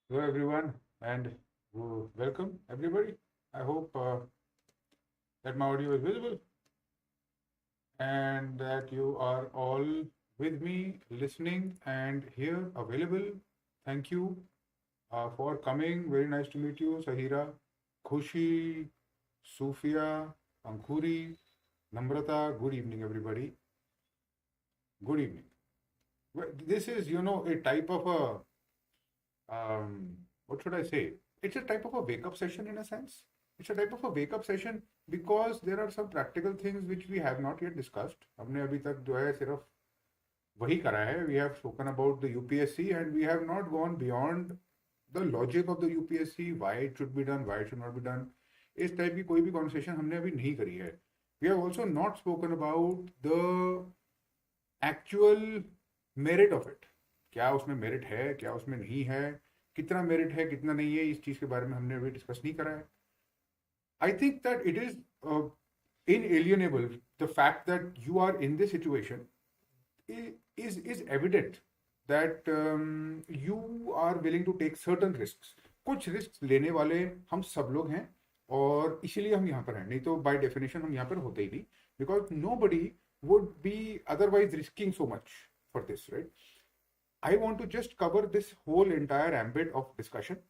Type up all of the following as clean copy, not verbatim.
Hello, everyone, and welcome, everybody. I hope that my audio is visible and that you are all with me, listening, and here available. Thank you for coming. Very nice to meet you, Sahira, Khushi, Sufia, Ankhuri, Namrata. Good evening, everybody. Good evening. This is, a type of what should I say? It's a type of a wake up session in a sense. It's a type of a wake up session because there are some practical things which we have not yet discussed. हमने अभी तक जो है सिर्फ वही करा है. We have spoken about the UPSC and we have not gone beyond the logic of the UPSC, why it should be done, why it should not be done. इस टाइप की कोई भी कॉन्वर्सेशन हमने अभी नहीं करी है. We have also not spoken about the actual merit of it. क्या उसमें मेरिट है, क्या उसमें नहीं है, कितना मेरिट है, कितना नहीं है, इस चीज के बारे में हमने अभी डिस्कस नहीं करा है. I think that it is inalienable. The fact that you are in this situation is evident that you are willing to take certain risks. कुछ रिस्क लेने वाले हम सब लोग हैं और इसीलिए हम यहाँ पर हैं. नहीं तो बाय डेफिनेशन हम यहाँ पर होते ही नहीं, because nobody would be otherwise risking so much for this, right? I want to just cover this whole entire ambit of discussion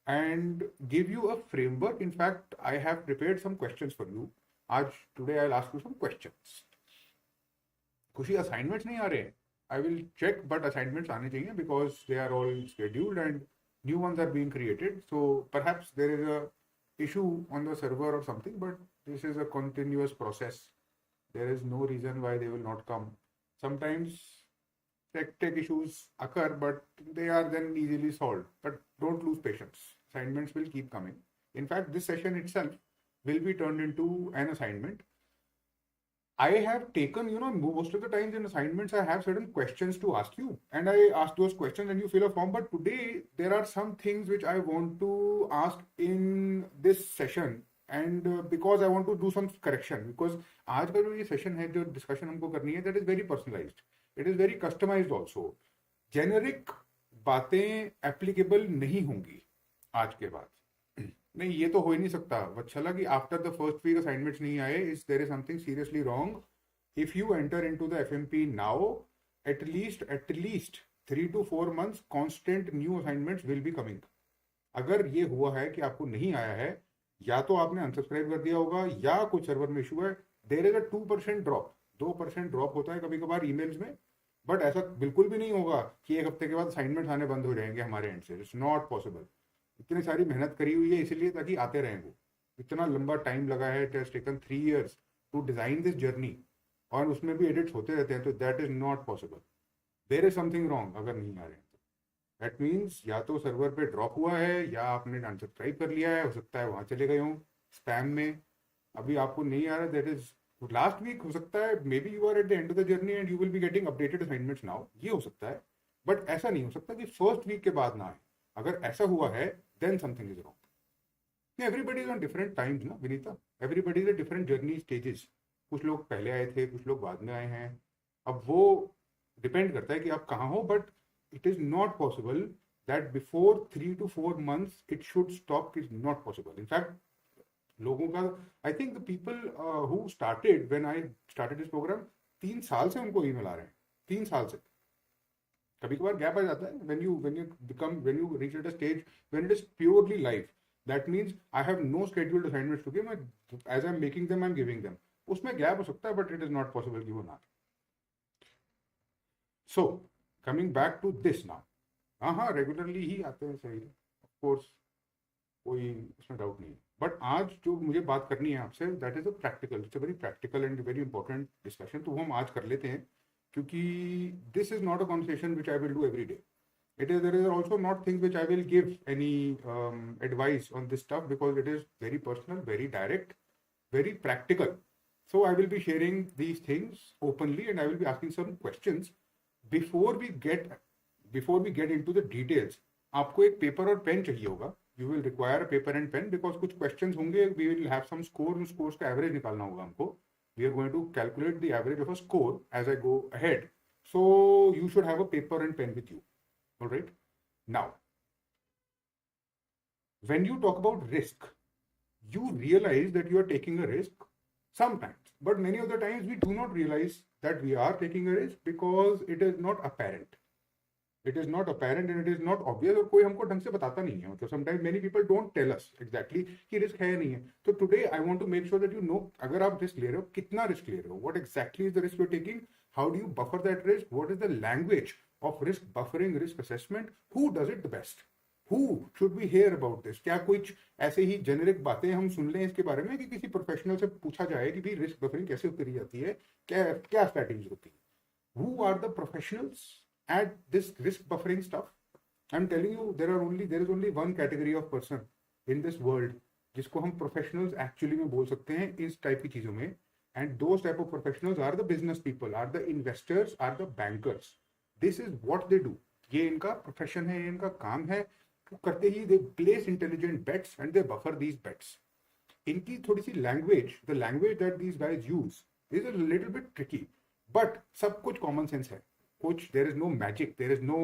and give you a framework. In fact, I have prepared some questions for you. Today I'll ask you some questions. खुशी assignments नहीं आ रहे हैं. I will check, but assignments आने चाहिए because they are all scheduled and new ones are being created. So perhaps there is a issue on the server or something, but this is a continuous process. There is no reason why they will not come. Sometimes tech issues occur, but they are then easily solved. But don't lose patience. Assignments will keep coming. In fact, this session itself will be turned into an assignment. I have taken, most of the times in assignments, I have certain questions to ask you, and I ask those questions and you fill a form. But today, there are some things which I want to ask in this session, and because I want to do some correction, because आज का जो ये session है, जो discussion हमको करनी है, that is very personalized. It is very customized also. Generic बातें applicable नहीं होंगी आज के बाद. नहीं, ये तो हो ही नहीं सकता. अच्छा लगा कि after the first week assignments नहीं आए, is there is something seriously wrong. If you enter into the FMP now, at least 3 to 4 months constant new assignments will be coming. अगर ये हुआ है कि आपको नहीं आया है, या तो आपने अनसब्सक्राइब कर दिया होगा या कुछ सर्वर में इशू है. There is a 2% drop. 2% drop होता है कभी कभार ईमेल्स में, बट ऐसा बिल्कुल भी नहीं होगा कि एक हफ्ते के बाद असाइनमेंट आने बंद हो जाएंगे हमारे एंड से. It's not possible. इतनी सारी मेहनत करी हुई है इसलिए ताकि आते रहें. वो इतना लंबा टाइम लगा है. It has taken 3 years to design this journey, और उसमें भी एडिट्स होते रहते हैं. तो that is not possible. There is something wrong अगर नहीं आ रहे हैं तो. दैट मीन्स या तो सर्वर पे ड्रॉप हुआ है या आपने अनसब्सक्राइब कर लिया है. हो सकता है वहां चले गए हों स्पैम में. अभी आपको नहीं आ रहा. दैट इज लास्ट वीक हो सकता है. Maybe you are at the end of the journey and you will be getting updated assignments now. ये हो सकता है, बट ऐसा नहीं हो सकता कि फर्स्ट वीक के बाद ना आए. अगर ऐसा हुआ है, then something is wrong. Yeah, everybody is on different times ना Vinita. Everybody is at different journey stages. कुछ लोग पहले आए थे, कुछ लोग बाद में आए हैं. अब वो डिपेंड करता है कि आप कहाँ हो, but it is not possible that before 3 to 4 months it should stop. Is not possible. In fact लोगों का, I think the people who started when I started this program, 3 साल से उनको ईमेल आ रहे हैं. 3 साल से. कभी कभार गैप आ जाता है. when you reach at a stage when it is purely live, that means I have no scheduled assignments to give. As I'm making them, I'm giving them. उसमें गैप हो सकता है, but it is not possible कि वो ना. So coming back to this now. हाँ, regularly ही आते हैं, सही है, ऑफ कोर्स, कोई उसमें डाउट नहीं है. बट आज जो मुझे बात करनी है आपसे, that is a practical. It's a very practical and very important discussion. तो वो हम आज कर लेते हैं, क्योंकि this is not a conversation which I will do every day. There is also not things which I will give any advice on this stuff, because it is very personal, very direct, very practical. So I will be sharing these things openly and I will be asking some questions before we get into the details. आपको एक paper और pen चाहिए होगा. You will require a paper and pen because कुछ questions होंगे. We will have some score. उन scores का average निकालना होगा हमको. We are going to calculate the average of a score as I go ahead. So you should have a paper and pen with you. All right. Now, When you talk about risk, you realize that you are taking a risk sometimes, but many of the times we do not realize that we are taking a risk because it is not apparent. It is not apparent and it is not obvious, और कोई हमको ढंग से बताता नहीं है. मतलब sometimes many people don't tell us exactly कि risk है नहीं है. तो today I want to make sure that you know अगर आप risk ले रहे हो, कितना risk ले रहे हो, what exactly is the risk you're taking, how do you buffer that risk, what is the language of risk buffering, risk assessment, who does it the best, who should we hear about this. क्या कुछ ऐसे ही generic बातें हम सुन लें इसके बारे में कि किसी प्रोफेशनल से पूछा जाए कि भाई रिस्क बफरिंग कैसे करी जाती है, क्या क्या स्ट्रैटेजी होती है. Who are the professionals at this risk buffering stuff? I'm telling you, there is only one category of person in this world जिसको हम professionals actually में बोल सकते हैं इस टाइप की चीजों में. And those type of professionals are the business people, are the investors, are the bankers. This is what they do. ये इनका profession है, ये इनका काम है. तो करते ही they place intelligent bets and they buffer these bets. इनकी थोड़ी सी language, the language that these guys use is a little bit tricky. But सब कुछ कॉमन सेंस है. कुछ there is no magic, there is no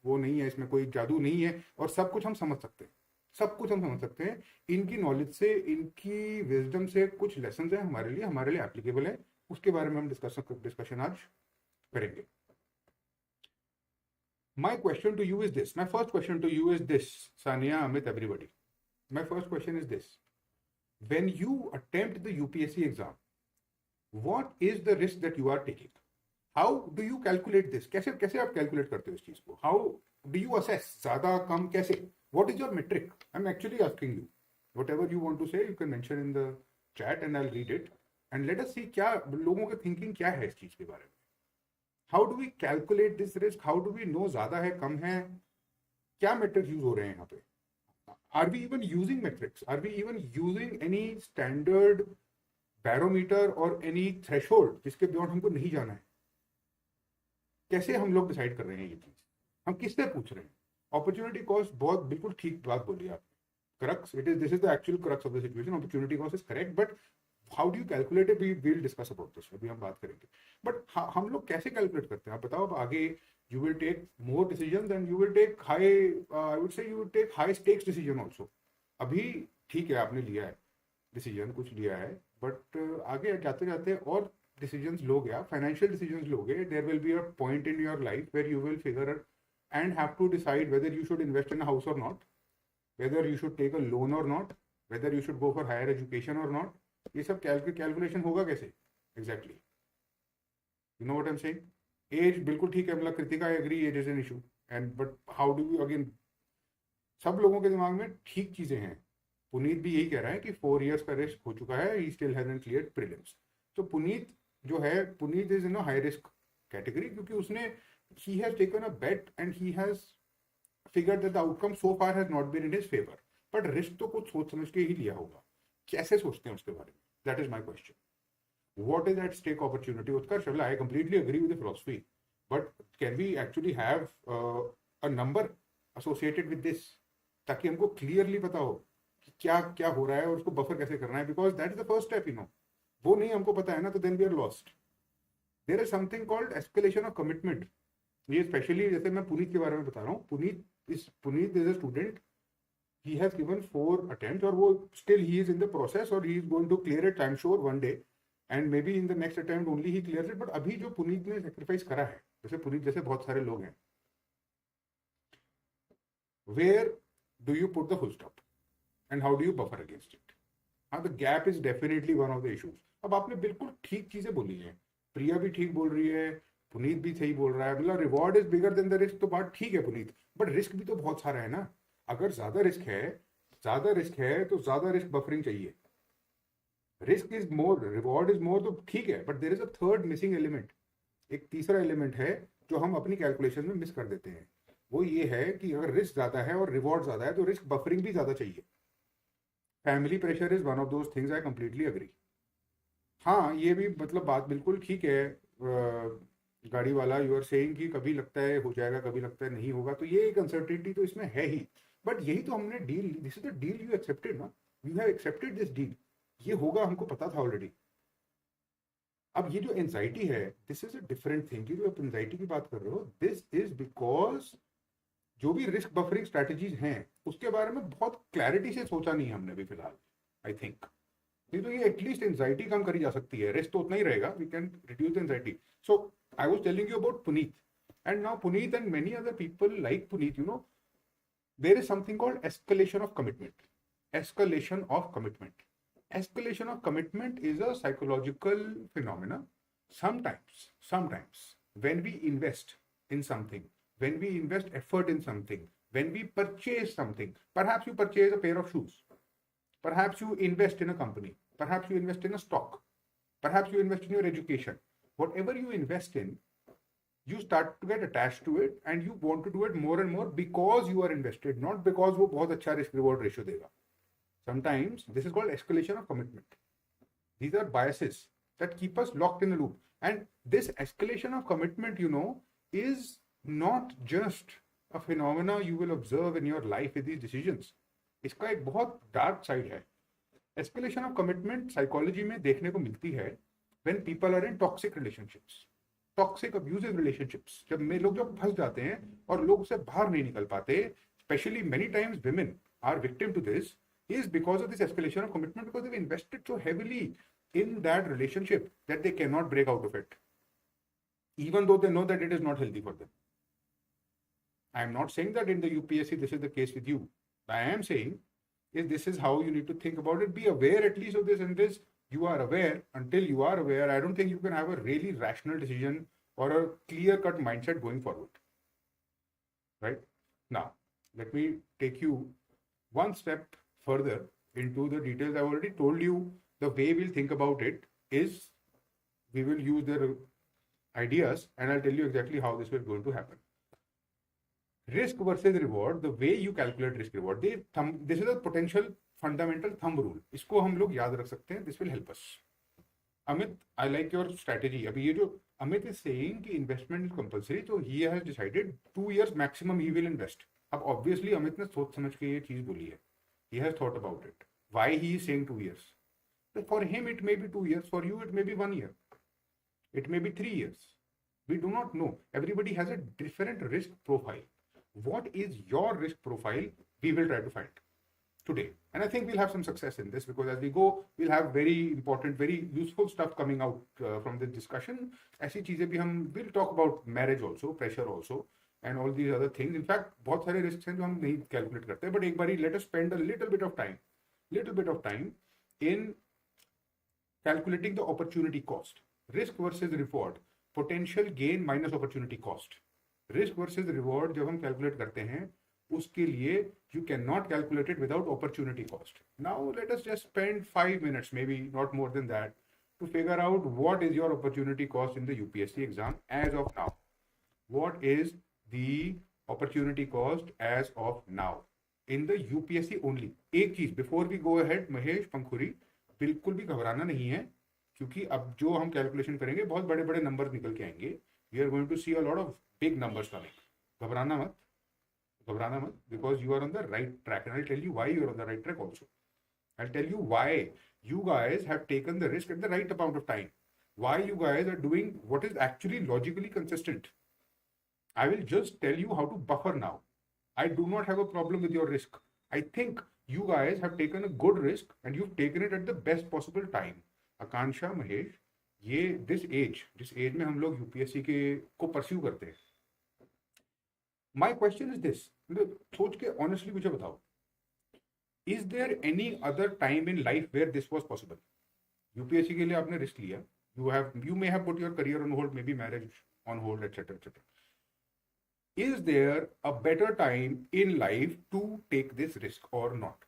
वो नहीं है, इसमें कोई जादू नहीं है, और सब कुछ हम समझ सकते हैं. सब कुछ हम समझ सकते हैं. इनकी नॉलेज से, इनकी विजडम से कुछ लेसन है हमारे लिए एप्लीकेबल है. उसके बारे में हम डिस्कशन आज करेंगे. My question to you is this, my first question to you is this, Sania, Amit, everybody. My first question is this: when you attempt the UPSC exam, what is the risk that you are taking? How do you calculate this? कैसे आप calculate करते हो इस चीज को? How do you assess? ज़्यादा कम कैसे? What is your metric? I'm actually asking you. Whatever you want to say, you can mention in the chat and I'll read it. And let us see क्या लोगों के thinking क्या है इस चीज के बारे में. How do we calculate this risk? How do we know ज़्यादा है, कम है? क्या metrics use हो रहे हैं यहाँ पे? Are we even using metrics? Are we even using any standard barometer और एनी थ्रेशोल्ड जिसके बियॉन्ड हमको नहीं जाना है? कैसे हम लोग डिसाइड कर रहे हैं ये चीज? हम किससे पूछ रहे हैं? अपॉर्चुनिटी कॉस्ट, बहुत बिल्कुल ठीक बात बोली आपने. Crux, it is, this is the actual crux of the situation. Opportunity cost is correct, but how do you calculate it? We will discuss about this, अभी हम बात करेंगे. बट हम लोग कैसे कैलकुलेट करते हैं आप बताओ. अब आगे you will take more decision and you will take high, I would say you will take high stakes decision also. अभी ठीक है, आपने लिया है डिसीजन, कुछ लिया है, बट आगे जाते जाते और डिसीजंस लोगे आप, फाइनेंशियल डिसीजंस लोगे. There will be a point in your life where you will figure and have to decide whether you should invest in a house or not, whether you should take a loan or not, whether you should go for higher education or not. ये सब calculation होगा कैसे exactly? You know what I am saying. एज बिल्कुल ठीक है, मतलब Kritika I agree, as is an issue, and but how do you again, सब लोगों के दिमाग में ठीक चीजें हैं. पुनीत भी यही कह रहा है कि 4 years का रिस्क हो चुका है, he still hasn't cleared prelims. तो पुनीत जो है, Puneet is in a high risk category, क्योंकि उसने, he has taken a bet and he has figured that the outcome so far has not been in his favour. But risk तो कुछ सोच समझ के ही लिया होगा. कैसे सोचते हैं उसके बारे में? That is my question. What is at stake opportunity? Utkarsh, I completely agree with the philosophy, but can we actually have a number associated with this, ताकि हमको क्लियरली पता हो क्या क्या हो रहा है और उसको बफर कैसे करना है? Because that is the first step, you know. वो नहीं हमको पता है ना, तो then we are lost. There is something called escalation of commitment. ये स्पेशली जैसे मैं पुनीत के बारे में बता रहा हूँ. Puneet is a student, he has given 4 attempts और वो still he is in the process और he is going to clear it, I am sure, one day, and may be in the next attempt only he clears it. But अभी जो पुनीत ने sacrifice करा है, जैसे पुनीत जैसे बहुत सारे लोग हैं, where do you put the full stop and how do you buffer against it? The gap is definitely one of the issues. अब आपने बिल्कुल ठीक चीजें बोली हैं, प्रिया भी ठीक बोल रही है, पुनीत भी सही बोल रहा है. मतलब reward is bigger than the risk, तो बात ठीक है पुनीत, बट रिस्क भी तो बहुत सारा है ना. अगर ज्यादा रिस्क है तो ज्यादा रिस्क बफरिंग चाहिए. Risk is more, reward is more, तो ठीक है, but there is a third missing element. एक तीसरा एलिमेंट है जो हम अपनी कैलकुलेशन में मिस कर देते हैं. वो ये है कि अगर रिस्क ज्यादा है और रिवॉर्ड ज्यादा है तो रिस्क बफरिंग भी ज्यादा चाहिए. Family pressure is one of those things, I completely agree. हाँ, ये भी मतलब बात बिल्कुल ठीक है. गाड़ी वाला, यू आर सेइंग कि कभी लगता है हो जाएगा, कभी लगता है नहीं होगा, तो ये एक अनसर्टेनिटी तो इसमें है ही. बट यही तो हमने deal, this is the deal you accepted ना, you have accepted this deal. ये होगा, हमको पता था ऑलरेडी. अब ये जो एंजाइटी है, this is a different thing. जो आप एंजाइटी की बात कर रहे हो, दिस इज बिकॉज जो भी रिस्क बफरिंग स्ट्रैटेजीज हैं उसके बारे में बहुत क्लैरिटी से सोचा नहीं है हमने अभी फिलहाल, आई थिंक। नहीं तो ये एटलीस्ट एंजाइटी कम करी जा सकती है, रिस्क तो उतना ही रहेगा, we can reduce anxiety. So I was telling you about Puneet, and now Puneet and many other people like Puneet, you know, there is something called escalation of commitment. Escalation of commitment. Escalation of commitment is a psychological phenomena. Sometimes when we invest in something, when we invest effort in something, when we purchase something, perhaps you purchase a pair of shoes, perhaps you invest in a company, perhaps you invest in a stock, perhaps you invest in your education. Whatever you invest in, you start to get attached to it and you want to do it more and more because you are invested, not because वो बहुत अच्छा risk reward ratio देगा. Sometimes this is called escalation of commitment. These are biases that keep us locked in a loop. And this escalation of commitment, you know, is not just a phenomena you will observe in your life with these decisions. इसका एक बहुत dark side है. Escalation of commitment psychology में देखने को मिलती है when people are in toxic relationships, toxic abusive relationships. जब फंस जाते हैं और लोग उससे बाहर नहीं निकल पाते, especially many times women are victim to this, is because of this escalation of commitment, because they've invested so heavily in that relationship that they cannot break out of it, even though they know that it is not healthy for them. I am not saying that in the UPSC this is the case with you. I am saying is this is how you need to think about it. Be aware at least of this, and this you are aware. Until you are aware, I don't think you can have a really rational decision or a clear-cut mindset going forward. Right? Now, let me take you one step further into the details. I've already told you the way we'll think about it is we will use their ideas, and I'll tell you exactly how this will going to happen. Risk versus reward, the way you calculate risk reward, this is a potential fundamental thumb rule. इसको हम लोग याद रख सकते हैं. This will help us. Amit, I like your strategy. अभी ये जो Amit is saying कि investment is compulsory, so he has decided 2 years maximum he will invest. अब obviously Amit ने सोच समझ के ये चीज बोली है. He has thought about it. Why he is saying 2 years? So for him it may be 2 years. For you it may be 1 year. It may be 3 years. We do not know. Everybody has a different risk profile. What is your risk profile? We will try to find today. And I think we'll have some success in this, because as we go, we'll have very important, very useful stuff coming out from this discussion. ऐसी चीजें भी हम we'll talk about marriage also, pressure also, and all these other things. In fact, बहुत सारे risks हैं जो हम नहीं calculate करते, but एक बारी let us spend a little bit of time in calculating the opportunity cost. Risk versus reward. Potential gain minus opportunity cost. Risk versus reward जब हम calculate करते हैं, उसके लिए you cannot calculate it without opportunity cost. Now let us just spend 5 minutes, maybe not more than that, to figure out what is your opportunity cost in the UPSC exam as of now. What is the opportunity cost as of now in the UPSC only? एक चीज before we go ahead, Mahesh पंखुरी, बिल्कुल भी घबराना नहीं है, क्योंकि अब जो हम कैलकुलेशन करेंगे बहुत बड़े बड़े नंबर निकल के आएंगे. We are going to see a lot of big numbers coming. घबराना मत, because you are on the right track, and I'll tell you why you are on the right track also. I'll tell you why you guys have taken the risk at the right amount of time. Why you guys are doing what is actually logically consistent. I will just tell you how to buffer now. I do not have a problem with your risk. I think you guys have taken a good risk and you've taken it at the best possible time. Akansha, Mahesh, ये जिस as में हम लोग UPSC के को pursue करते हैं, my question is this, सोच के ऑनेस्टली मुझे बताओ, is there any other time in life where this was possible? UPSC के लिए आपने रिस्क लिया, you may have put your career on hold, maybe marriage on hold, etc. etc. Is there a better time in life to take this risk or not?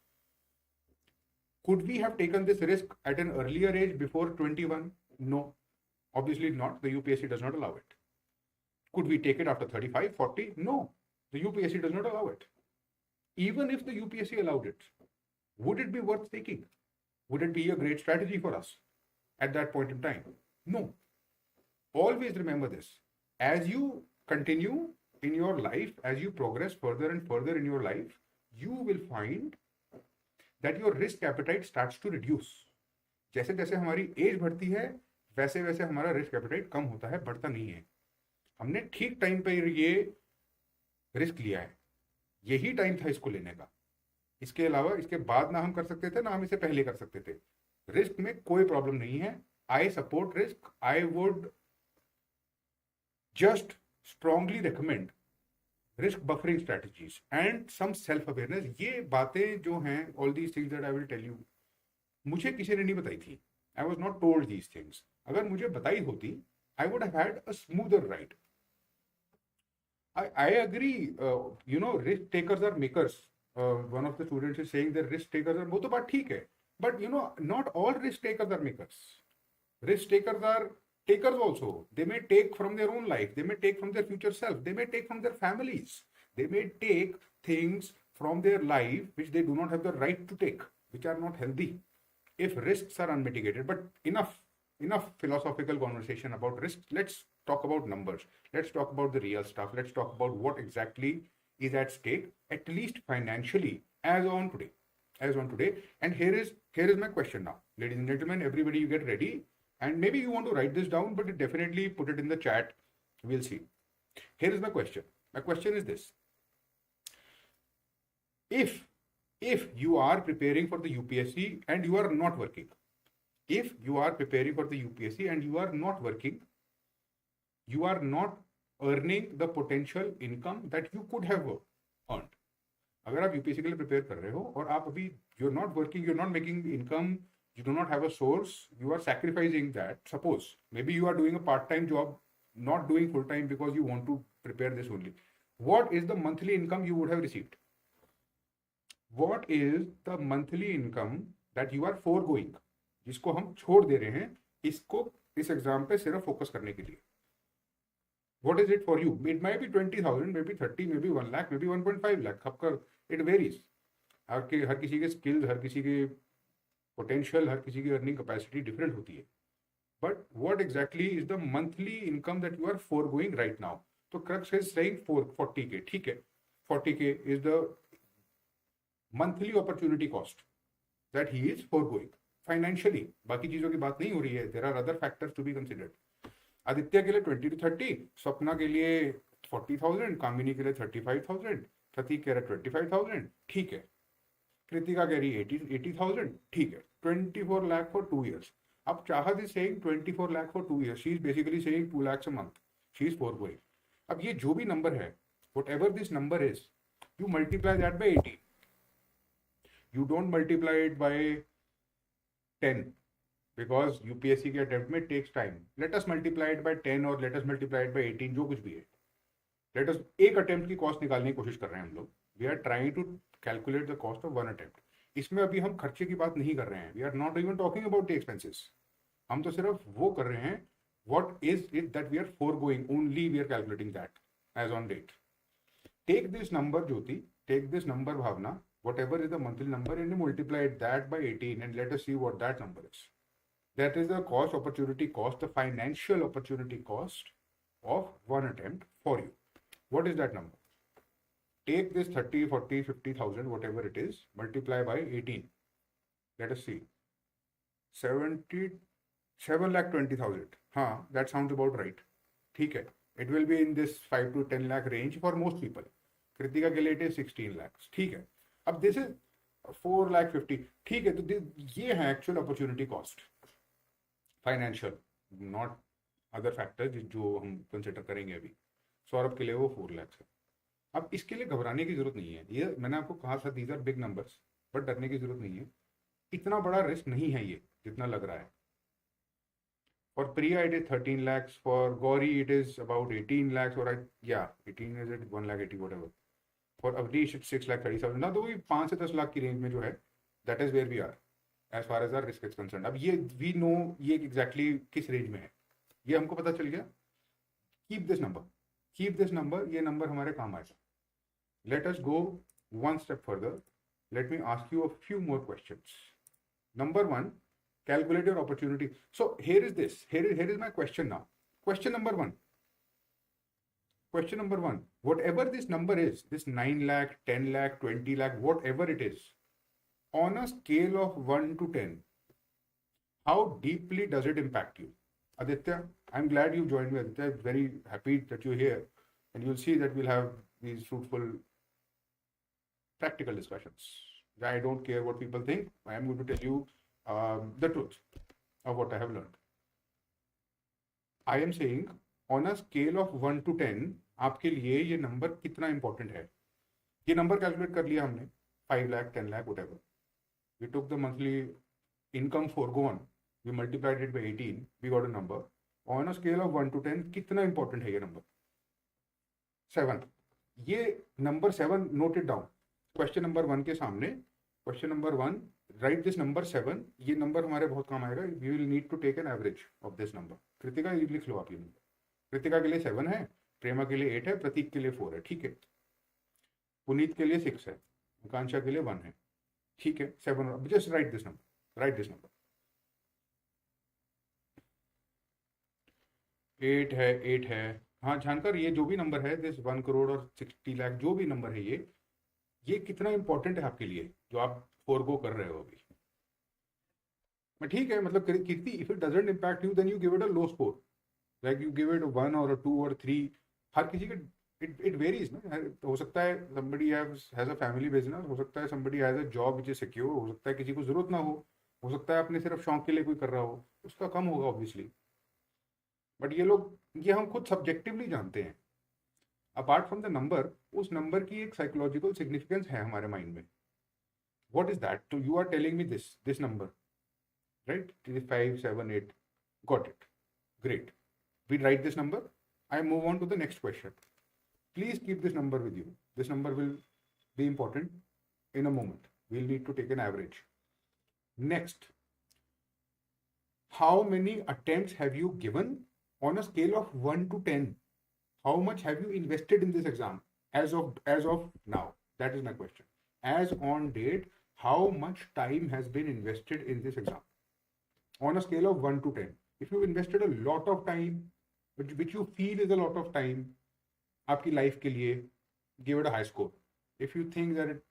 Could we have taken this risk at an earlier age before 21? No, obviously not. The UPSC does not allow it. Could we take it after 35, 40? No, the UPSC does not allow it. Even if the UPSC allowed it, would it be worth taking? Would it be a great strategy for us at that point in time? No. Always remember this. As you continue in your life, as you progress further and further in your life, you will find that your risk appetite starts to reduce. जैसे जैसे हमारी as बढ़ती है, वैसे वैसे हमारा risk appetite कम होता है, बढ़ता नहीं है. हमने ठीक टाइम पे ये रिस्क लिया है. यही टाइम था इसको लेने का। इसके अलावा इसके बाद ना हम कर सकते थे, ना हम इसे पहले कर सकते थे। रिस्क में कोई प्रॉब्लम नहीं है। I support risk. I would just strongly recommend risk buffering strategies and some self awareness. ये बातें जो हैं, all these things that I will tell you, मुझे किसी ने नहीं बताई थी। I was not told these things. अगर मुझे बताई होती, I would have had a smoother ride. I agree. Risk takers are makers. One of the students is saying that risk takers are, वो तो बात ठीक है, but not all risk takers are makers. Risk takers are takers also. They may take from their own life. They may take from their future self. They may take from their families. They may take things from their life which they do not have the right to take, which are not healthy if risks are unmitigated. But enough philosophical conversation about risks. Let's talk about numbers. Let's talk about the real stuff. Let's talk about what exactly is at stake, at least financially, as on today. And here is my question now. Ladies and gentlemen, everybody, you get ready. And maybe you want to write this down, but definitely put it in the chat. We'll see. Here is my question. My question is this. If you are preparing for the UPSC and you are not working, if you are preparing for the UPSC and you are not working, you are not earning the potential income that you could have earned. अगर आप UPSC के लिए prepare कर रहे हो और आप अभी you're not working, you're not making income, you do not have a source, you are sacrificing that. Suppose maybe you are doing a part-time job, not doing full-time because you want to prepare this only. What is the monthly income you would have received? What is the monthly income that you are foregoing, जिसको हम छोड़ दे रहे हैं इसको इस exam पे सिर्फ focus करने के लिए? What is it for you? It might be 20,000, maybe 30, maybe 1 lakh, maybe 1.5 lakh. आपका it varies. हर किसी के skills, हर किसी के potential, हर किसी की earning capacity different होती है. But what exactly is the monthly income that you are foregoing right now? तो Crux is saying 40K. ठीक है, 40K is the monthly opportunity cost that he is foregoing financially. बाकी चीजों की बात नहीं हो रही है. There are other factors to be considered. Aditya के लिए 20 to 30, स्वप्ना के लिए 40,000, कामिनी के लिए 35,000, प्रतीक कह रहा 25,000, ठीक है, कृतिका कह रही 80,000, ठीक है, 24 lakh for 2 years. अब चाहत is saying 24 lakh for 2 years. She is basically saying 2 lakhs a month. She is foregoing. अब ये जो भी नंबर है, whatever this number is, you multiply that by 80. You don't multiply it by 10. Because UPSC के attempt में takes time. Let us multiply it by 10 और let us multiply it by 18, जो कुछ भी है. Let us एक attempt की cost निकालने की कोशिश कर रहे हैं हम लोग. We are trying to calculate the cost of one attempt. इसमें अभी हम खर्चे की बात नहीं कर रहे हैं. We are not even talking about the expenses. हम तो सिर्फ वो कर रहे हैं what is it that we are foregoing. Only we are calculating that as on date. Take this number Jyoti, take this number Bhavna, whatever is the monthly number, and multiply that by 18 and let us see what that number is. That is the cost, opportunity cost, the financial opportunity cost of one attempt for you. What is that number? Take this 30, 40, 50,000, whatever it is, multiply by 18. Let us see. 7,20,000. हाँ, that sounds about right. ठीक है. It will be in this 5 to 10 lakh range for most people. Kritika के लिए it is 16 lakhs. ठीक है. अब this is 4 lakh 50. ठीक है. तो ये है actual opportunity cost. Financial, not other factors जो हम कंसिडर करेंगे अभी. सौरभ के लिए वो 4 लाख है. अब इसके लिए घबराने की जरूरत नहीं है. ये मैंने आपको कहा था, these are big numbers, but डरने की जरूरत नहीं है. इतना बड़ा रिस्क नहीं है ये जितना लग रहा है. For Priya it is 13 lakhs, for Gauri it is about 18 lakhs, और 18 is it 1,80,000 whatever. For Avneesh it 6,30,000. ना तो वही 5 से 10 लाख की रेंज में जो है, that is where we are as far as our risk is concerned. अब ये we know ये exactly किस रेंज में है, ये हमको पता चल गया. keep this number, ये नंबर हमारे काम आएगा. Let us go one step further. Let me ask you a few more questions. Number 1, calculate your opportunity. So here is this, here is my question now. Question number 1, whatever this number is, this 9 lakh, 10 lakh, 20 lakh, whatever it is, on a scale of 1 to 10, how deeply does it impact you? Aditya, I'm glad you joined me. Aditya, very happy that you're here, and you'll see that we'll have these fruitful practical discussions. I don't care what people think. I am going to tell you the truth of what I have learned. I am saying on a scale of 1 to 10 आपके लिए ये number कितना important है. ये number calculate कर लिया हमने, 5 lakh 10 lakh whatever. We took the monthly income foregone, we multiplied it by 18, we got a number. On a scale of 1 to 10 कितना इंपॉर्टेंट है ये नंबर? 7. ये number 7 note it down. Question number 1 के सामने, question number 1, write this number 7. ये number हमारे बहुत काम आएगा. We will need to take an average of this number. Kritika ये लिख लो आप ये नंबर. कृतिका के लिए 7 है, प्रेमा के लिए 8 है, प्रतीक के लिए 4 है. ठीक है. पुनीत के लिए 6 है, आकांक्षा के लिए 1 है. ठीक है. 7. Just right this number, right this number. 8 है, 8 है. हाँ जानकर, ये जो भी नंबर है, दिस 1 करोड़ और 60 लाख जो भी नंबर है, ये कितना इंपॉर्टेंट है आपके लिए जो आप फोरगो कर रहे हो अभी. मैं ठीक है, मतलब Kirti, if it doesn't impact you then you give it a low score. Like you give it 1 or 2 और 3. हर किसी के इट वेरीज ना. हो सकता है somebody has a family business, हो सकता है somebody has a job which is secure, हो सकता है किसी को जरूरत ना हो सकता है अपने सिर्फ शौक के लिए कोई कर रहा हो, उसका कम होगा ऑब्वियसली. बट ये हम खुद सब्जेक्टिवली जानते हैं. अपार्ट फ्रॉम द नंबर, उस नंबर की एक साइकोलॉजिकल सिग्निफिकेंस है हमारे माइंड में. What is that? तो you are telling me this number, right? 5 7 8. Got it. Great. We write this number. I move on to the next question. Please keep this number with you. This number will be important in a moment. We'll need to take an average. Next, how many attempts have you given on a scale of 1 to 10? How much have you invested in this exam as of now? That is my question. As on date, how much time has been invested in this exam? On a scale of 1 to 10. If you've invested a lot of time, which you feel is a lot of time आपकी life के लिए, give it a high score. If you think that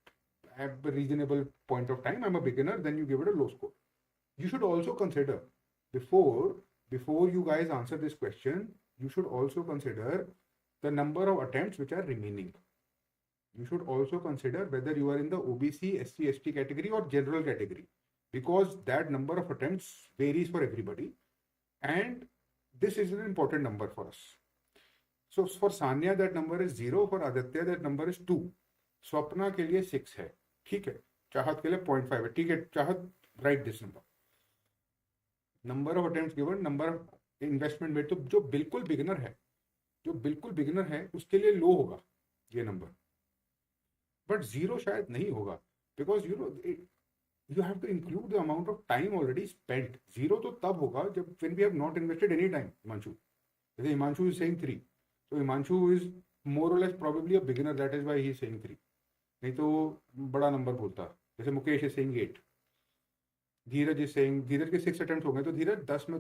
at a reasonable point of time I'm a beginner, then you give it a low score. You should also consider, before you guys answer this question, you should also consider the number of attempts which are remaining. You should also consider whether you are in the OBC, SC, ST category or general category, because that number of attempts varies for everybody, and this is an important number for us. So for Sanya that number is 0, for Aditya that number is 2, Swapna के लिए 6 है. ठीक है. चाहत के लिए 0.5 है. ठीक है. चाहत, right this number. Number of attempts given, number of investment में, तो जो बिल्कुल बिगिनर है उसके लिए लो होगा ये नंबर, बट 0 शायद नहीं होगा, because you have to include the amount of time already spent. 0 तो तब होगा जब when we have not invested any time. Himanshu, जैसे Himanshu is saying 3, so Himanshu is more or less probably a beginner, that is why he is saying 3. नहीं तो बड़ा number बोलता. जैसे Mukesh is saying 8, Dheeraj is saying, धीरज के 6 attempt हो गए, तो धीरज 10 में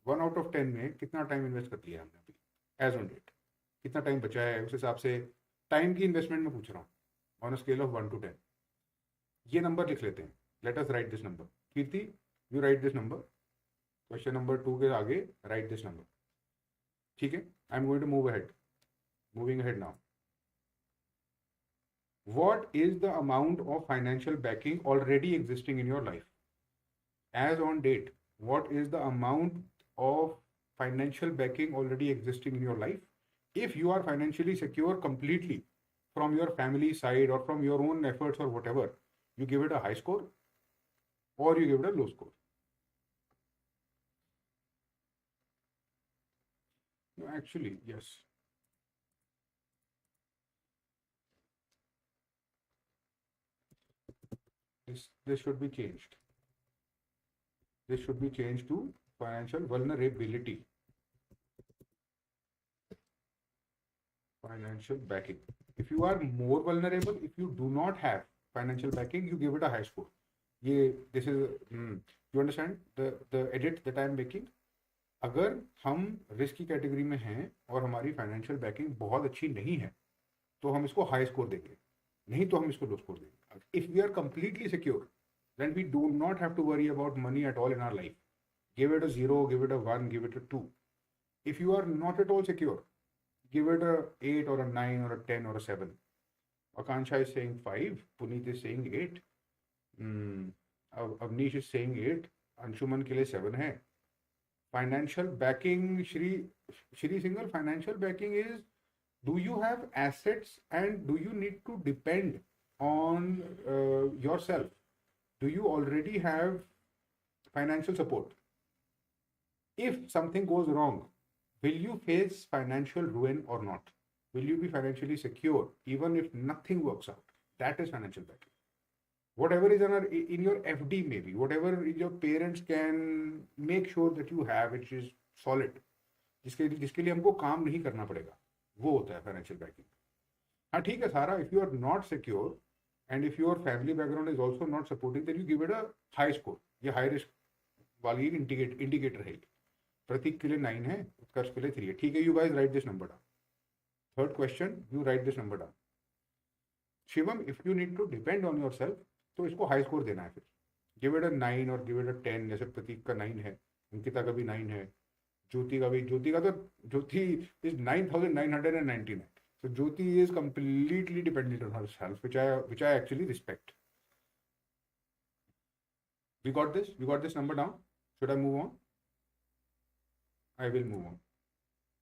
1 out of 10 में कितना टाइम इन्वेस्ट कर लिया हमने अभी एज ऑन डेट? कितना टाइम बचा है? उस हिसाब से टाइम की इन्वेस्टमेंट में पूछ रहा हूँ on a scale of 1 to 10. ये नंबर लिख लेते हैं. Let us write this number. Kirti, you write this number. Question number 2 के आगे write this number. ठीक है. I'm going to move ahead. Moving ahead now. What is the amount of financial backing already existing in your life? As on date, what is the amount of financial backing already existing in your life? If you are financially secure completely from your family side or from your own efforts or whatever, you give it a high score, or you give it a low score. No, actually, yes. This should be changed. This should be changed to financial vulnerability. Financial backing. If you are more vulnerable, if you do not have financial backing, you give it a high score. this is you understand the edit that I am making. अगर हम risk की category में हैं और हमारी financial backing बहुत अच्छी नहीं है तो हम इसको हाई स्कोर देंगे, नहीं तो हम इसको लो स्कोर देंगे. If we are completely secure then we do not have to worry about money at all in our life. Give it a 0, give it a 1, give it a 2. If you are not at all secure, give it a 8 or a 9 or a 10 or a 7. Akansha is saying 5. Puneet is saying 8. Avnish is saying 8. Anshuman के लिए 7 है. Financial backing, Shri Singhal, financial backing is, do you have assets and do you need to depend on yourself? Do you already have financial support? If something goes wrong, will you face financial ruin or not? Will you be financially secure even if nothing works out? That is financial backing. Whatever is in your FD, maybe whatever your parents can make sure that you have, which is solid, जिसके लिए हमको काम नहीं करना पड़ेगा, वो होता है फाइनेंशियल बैकिंग. हाँ ठीक है Sara, if you are not secure and if your family background is also not supporting, then you give it a high score. ये हाई रिस्क वाली इंडिकेटर है. प्रतीक के लिए 9 है, उत्कर्ष के लिए 3 है. ठीक है, you guys write this number down. Third question, you write this number down. Shivam, if you need to depend on your self, तो इसको हाई स्कोर देना है. फिर गिव इट अ 9 और गिव इट अ 10. जैसे प्रतीक का 9 है, अंकिता का भी 9 है, ज्योति का भी. ज्योति is 9,999. So Jyoti is completely dependent on herself, which I actually respect. We got this? We got this number down? Should I move on? I will move on.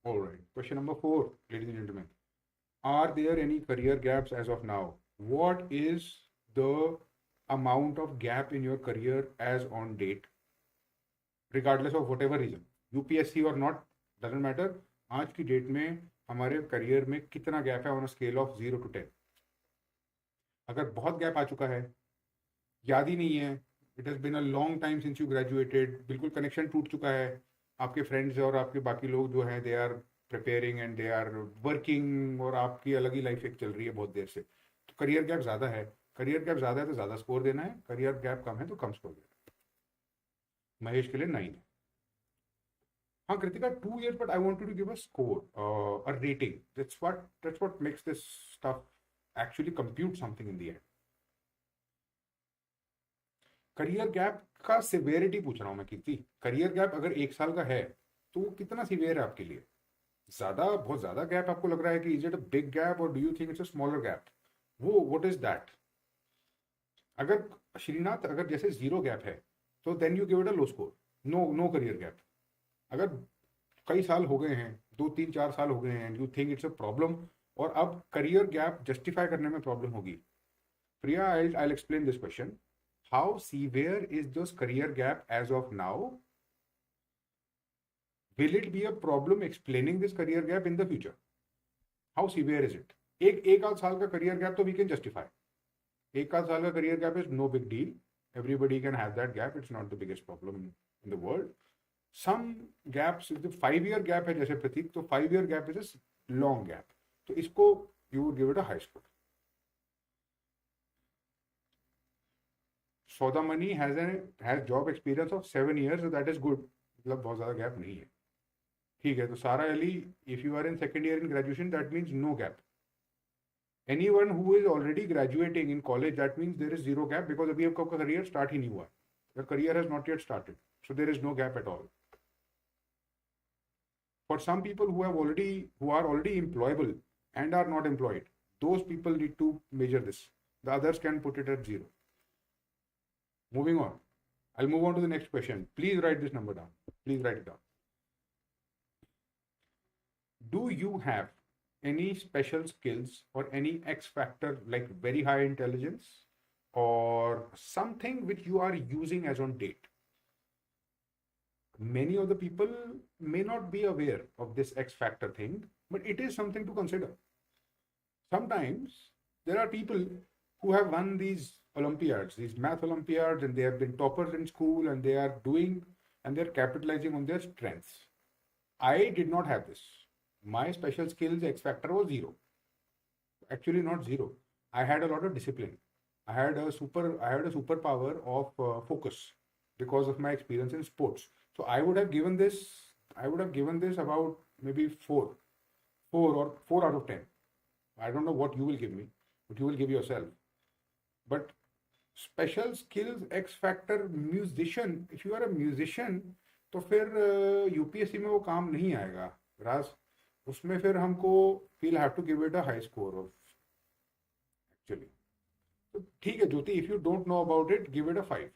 All right. Question number 4, ladies and gentlemen. Are there any career gaps as of now? What is the amount of gap in your career as on date? Regardless of whatever reason. UPSC or not, doesn't matter. आज की date में हमारे career में कितना gap है on a scale of 0 to 10? अगर बहुत gap आ चुका है, याद ही नहीं है, it has been a long time since you graduated, बिल्कुल कनेक्शन टूट चुका है, आपके फ्रेंड्स और आपके बाकी लोग जो हैं they are preparing and they are working, और आपकी अलग ही लाइफ एक चल रही है बहुत देर से, तो करियर गैप ज़्यादा है. करियर गैप ज़्यादा है तो ज़्यादा स्कोर देना है, करियर गैप कम है तो कम स्कोर देना है. महेश के लिए 9 है. हाँ Kritika, 2 years, but I wanted to give a score, a rating. That's what makes this stuff actually compute something in the end. Career gap का सिवियरिटी पूछ रहा हूँ मैं कीर्ति. करियर गैप अगर 1 साल का है तो वो कितना सीवियर है आपके लिए? ज्यादा, बहुत ज्यादा गैप आपको लग रहा है कि is it a big gap or do you think it's a smaller gap? वो व्हाट इज दैट? अगर श्रीनाथ, अगर जैसे 0 गैप है तो then you give it a low score. No career gap. अगर कई साल हो गए हैं, 2-3-4 साल हो गए हैं, you think it's a problem, और अब करियर गैप जस्टिफाई करने में प्रॉब्लम होगी. Priya, I explain this question. How severe is this career gap as of now? Will it be a problem explaining this career gap in the future? How severe is it? एक आध साल का career gap तो we can justify. एक आध साल का career gap is no big deal. Everybody can have that gap. It's not the biggest problem in the world. Some gaps, the 5-year gap है जैसे प्रतीक, तो 5-year gap is a long gap. तो इसको you would give it a high score. Saudamani has job experience of 7 years, so that is good. मतलब बहुत ज़्यादा gap नहीं है. ठीक है, तो सारा Ali, if you are in second year in graduation, that means no gap. Anyone who is already graduating in college, that means there is 0 gap, because अभी आपका career start ही नहीं हुआ. Your career has not yet started, so there is no gap at all. For some people who are already employable and are not employed, those people need to measure this. The others can put it at 0. Moving on. I'll move on to the next question. Please write this number down. Please write it down. Do you have any special skills or any X factor, like very high intelligence or something which you are using as on date? Many of the people may not be aware of this X factor thing, but it is something to consider. Sometimes there are people who have won these Olympiads, these math Olympiads, and they have been toppers in school, and they are doing and they're capitalizing on their strengths. I did not have this. My special skills X factor was 0. Actually, not 0. I had a lot of discipline. I had a superpower of focus because of my experience in sports. So I would have given this about maybe 4 out of 10. I don't know what you will give me, what you will give yourself. But special skills X factor musician, if you are a musician, तो फिर UPSC में वो काम नहीं आएगा राज. उसमें फिर हमको we'll have to give it a high score of चलिए, तो ठीक है Jyoti, if you don't know about it give it a 5.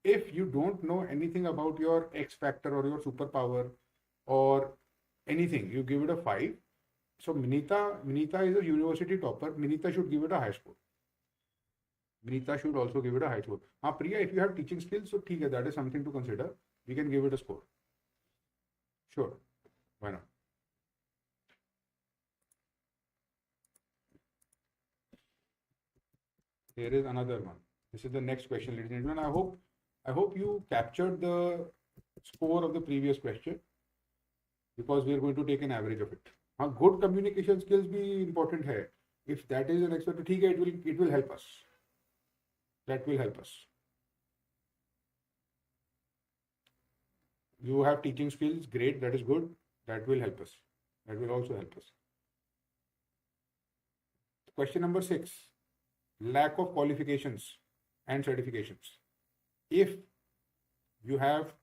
If you don't know anything about your X factor or your superpower or anything, you give it a 5. So Minita is a university topper. Minita should give it a high score. Minita should also give it a high score. Priya, if you have teaching skills, so ठीक है, that is something to consider. We can give it a score. Sure, why not? Here is another one. This is the next question, ladies and gentlemen. I hope you captured the score of the previous question, because we are going to take an average of it. Good communication skills भी important है. If that is an expert, ठीक है, it will help us. That will help us. You have teaching skills, great, that is good. That will help us. That will also help us. Question number 6. Lack of qualifications and certifications. If you have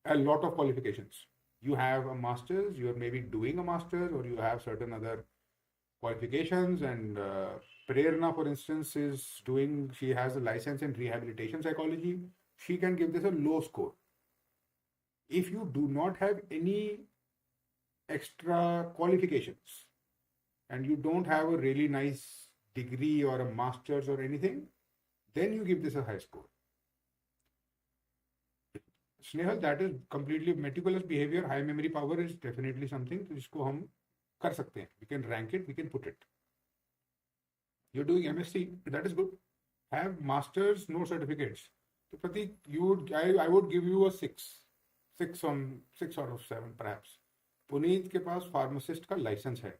a lot of qualifications, you have a master's, you are maybe doing a master's, or you have certain other qualifications, and Prerna, for instance, she has a license in rehabilitation psychology. She can give this a low score. If you do not have any extra qualifications and you don't have a really nice degree or a master's or anything, then you give this a high score. Snehal, that is completely meticulous behavior. High memory power is definitely something जिसको हम कर सकते हैं. We can rank it, we can put it. You're doing MSc, that is good. Have masters, no certificates. So Pratik, I would give you a 6 out of 7 perhaps. Puneet के पास pharmacist का license है.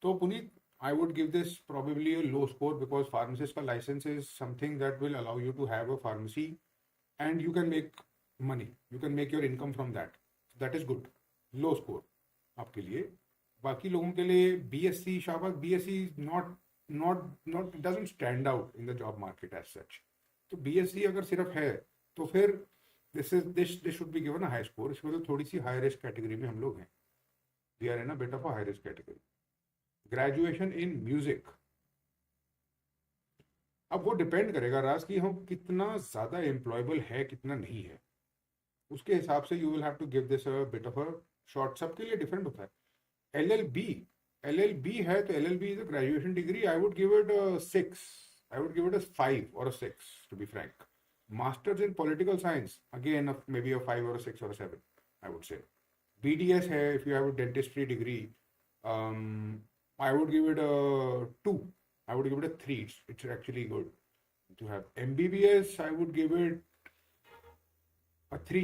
तो Puneet, I would give this probably a low score, because pharmacist का license is something that will allow you to have a pharmacy and you can make money. You can make your income from that. That is good. Low score आपके लिए. बाकी लोगों के लिए BSc, शाबाश, BSc is not doesn't stand out in the job market as such. तो BSc अगर सिर्फ है तो फिर this should be given a high score. इसमें तो थोड़ी सी high risk category में हम लोग हैं. We are in a bit of a high risk category. Graduation in music. अब वो डिपेंड करेगा राज कि हम कितना ज्यादा एम्प्लॉयबल है, कितना नहीं है. उसके हिसाब से you will have to give this a bit of a short. सबके लिए डिफरेंट होता है. LLB है तो LLB is a graduation degree. I would give it a 6. I would give it a 5 or a 6 to be frank. Masters in political science, again maybe a 5 or a 6 or a 7, I would say. BDS है, if you have a dentistry degree, I would give it a 2. I would give it a 3. It's actually good to have. MBBS, I would give it a 3.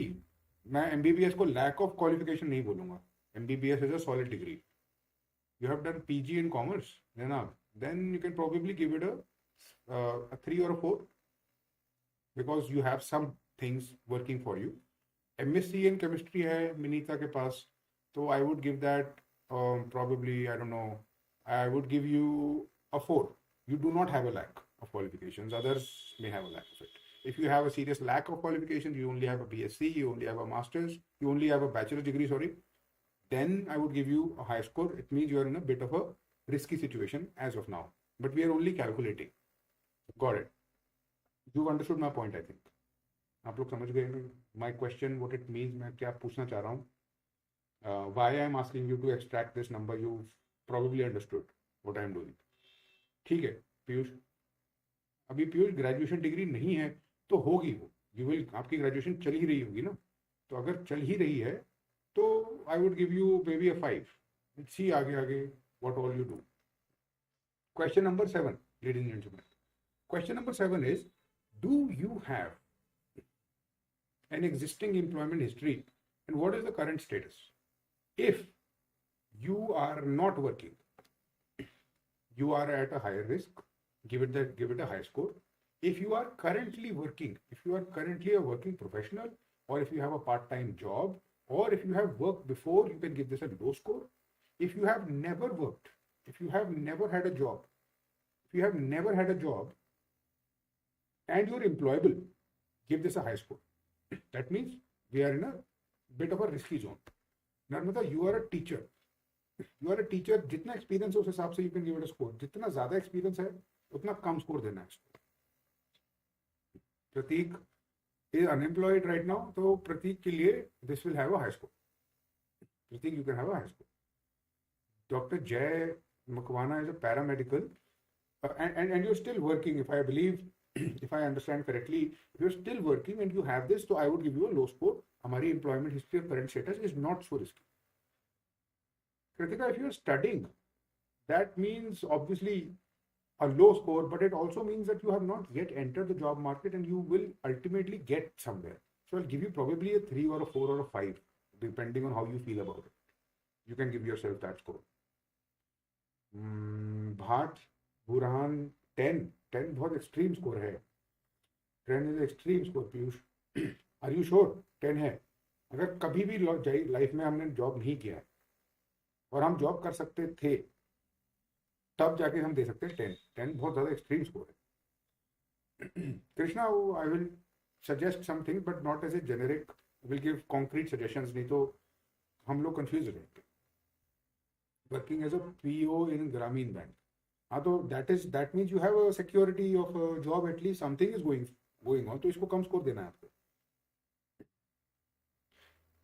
मैं MBBS को lack of qualification नहीं बोलूँगा. MBBS is a solid degree. You have done PG in commerce, then you can probably give it a 3 or a 4, because you have some things working for you. MSc in chemistry है मिनीता के पास, तो I would give that probably, I don't know, I would give you a 4. You do not have a lack of qualifications. Others may have a lack of it. If you have a serious lack of qualifications, you only have a BSc, you only have a master's, you only have a bachelor's degree, then I would give you a high score. It means you are in a bit of a risky situation as of now. But we are only calculating. Got it. You've understood my point, I think. आप लोग समझ गए my question, what it means, मैं क्या पूछना चाह रहा हूँ. Why I am asking you to extract this number, you probably understood what I am doing. ठीक है पीयूष. अभी पीयूष ग्रेजुएशन डिग्री नहीं है तो होगी वो. You will, आपकी ग्रेजुएशन चल ही रही होगी ना. तो अगर चल ही रही है तो I would give you maybe a 5. Let's see आगे what all you do. Question number 7, ladies and gentlemen. Question number 7 is, do you have an existing employment history and what is the current status? If you are not working, you are at a higher risk, give it a high score. If you are currently working, if you are currently a working professional, or if you have a part-time job, or if you have worked before, you can give this a low score. If you have never worked, if you have never had a job, and you're employable, give this a high score. That means we are in a bit of a risky zone. Narmada, you are a teacher. You are a teacher, जितना experience है उस हिसाब से you can give it a score. जितना ज्यादा experience है उतना कम score देना है उसको. प्रतीक is unemployed right now, तो प्रतीक के लिए this will have a high score. Prateek, you can have a high score. Dr. Jay Makwana is a paramedical, and you're still working. If I believe, if I understand correctly, if you're still working and you have this, so I would give you a low score. हमारी employment history और current status is not so risky. Kritika, if you're studying, that means obviously a low score, but it also means that you have not yet entered the job market and you will ultimately get somewhere. So I'll give you probably a 3 or a 4 or a 5, depending on how you feel about it. You can give yourself that score. Bhat, Burhan, 10. 10 बहुत extreme score है. 10 is extreme score, Piyush. Are you sure? 10 है. अगर कभी भी life में हमने job नहीं किया और हम जॉब कर सकते थे, तब जाके हम दे सकते हैं 10. 10 बहुत ज़्यादा एक्सट्रीम स्कोर है. Krishna, I will suggest something but not as a generic, will give concrete suggestions, नहीं तो हम लोग कंफ्यूज रहेंगे. Working as a PO in Gramin bank, हाँ तो that means you have a security of job, at least something is going on, तो इसको कम score देना है आपको.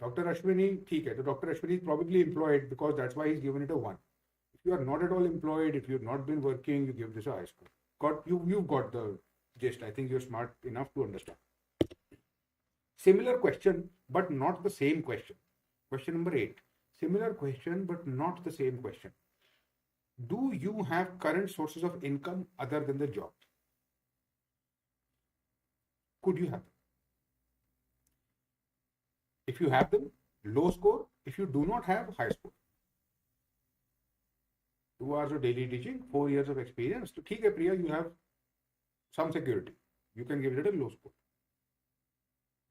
डॉक्टर अश्विनी, ठीक है, तो doctor Ashwini is probably employed because that's why he is given it a 1. If you are not at all employed, if you've not been working, you give this a high score. You've got the gist. I think you're smart enough to understand. Similar question, but not the same question. Question number 8. Similar question, but not the same question. Do you have current sources of income other than the job? Could you have them? If you have them, low score. If you do not have, high score. 2 hours of daily teaching, 4 years of experience. तो ठीक है प्रिया, you have some security. You can give it a low score.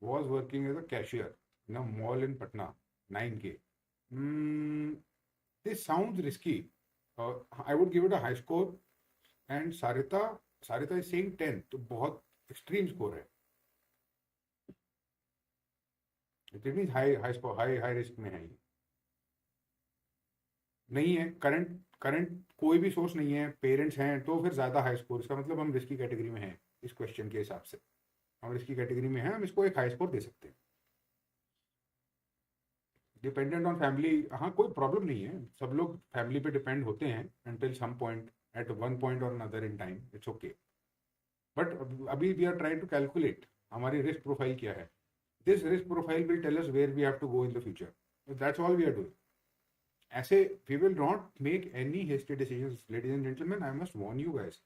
Was working as a cashier in a mall in Patna, 9K. This sounds risky. I would give it a high score. And Sarita is saying 10. तो बहुत extreme score है. It means high score, high risk में है. नहीं है, current कोई भी source नहीं है, पेरेंट्स हैं, तो फिर ज़्यादा हाई स्कोर. इसका मतलब हम रिस्की कैटेगरी में हैं. इस क्वेश्चन के हिसाब से हम रिस्की कैटेगरी में हैं, हम इसको एक हाई स्कोर दे सकते हैं. डिपेंडेंट ऑन फैमिली, हाँ कोई प्रॉब्लम नहीं है, सब लोग फैमिली पे डिपेंड होते हैं until some point, at one point or another in time, it's okay. But अभी we are trying to calculate हमारी रिस्क प्रोफाइल क्या है. This risk profile will tell us where we have to go in the future. That's all we are doing. ऐसे we will not make any hasty decisions, ladies and gentlemen. I must warn you guys.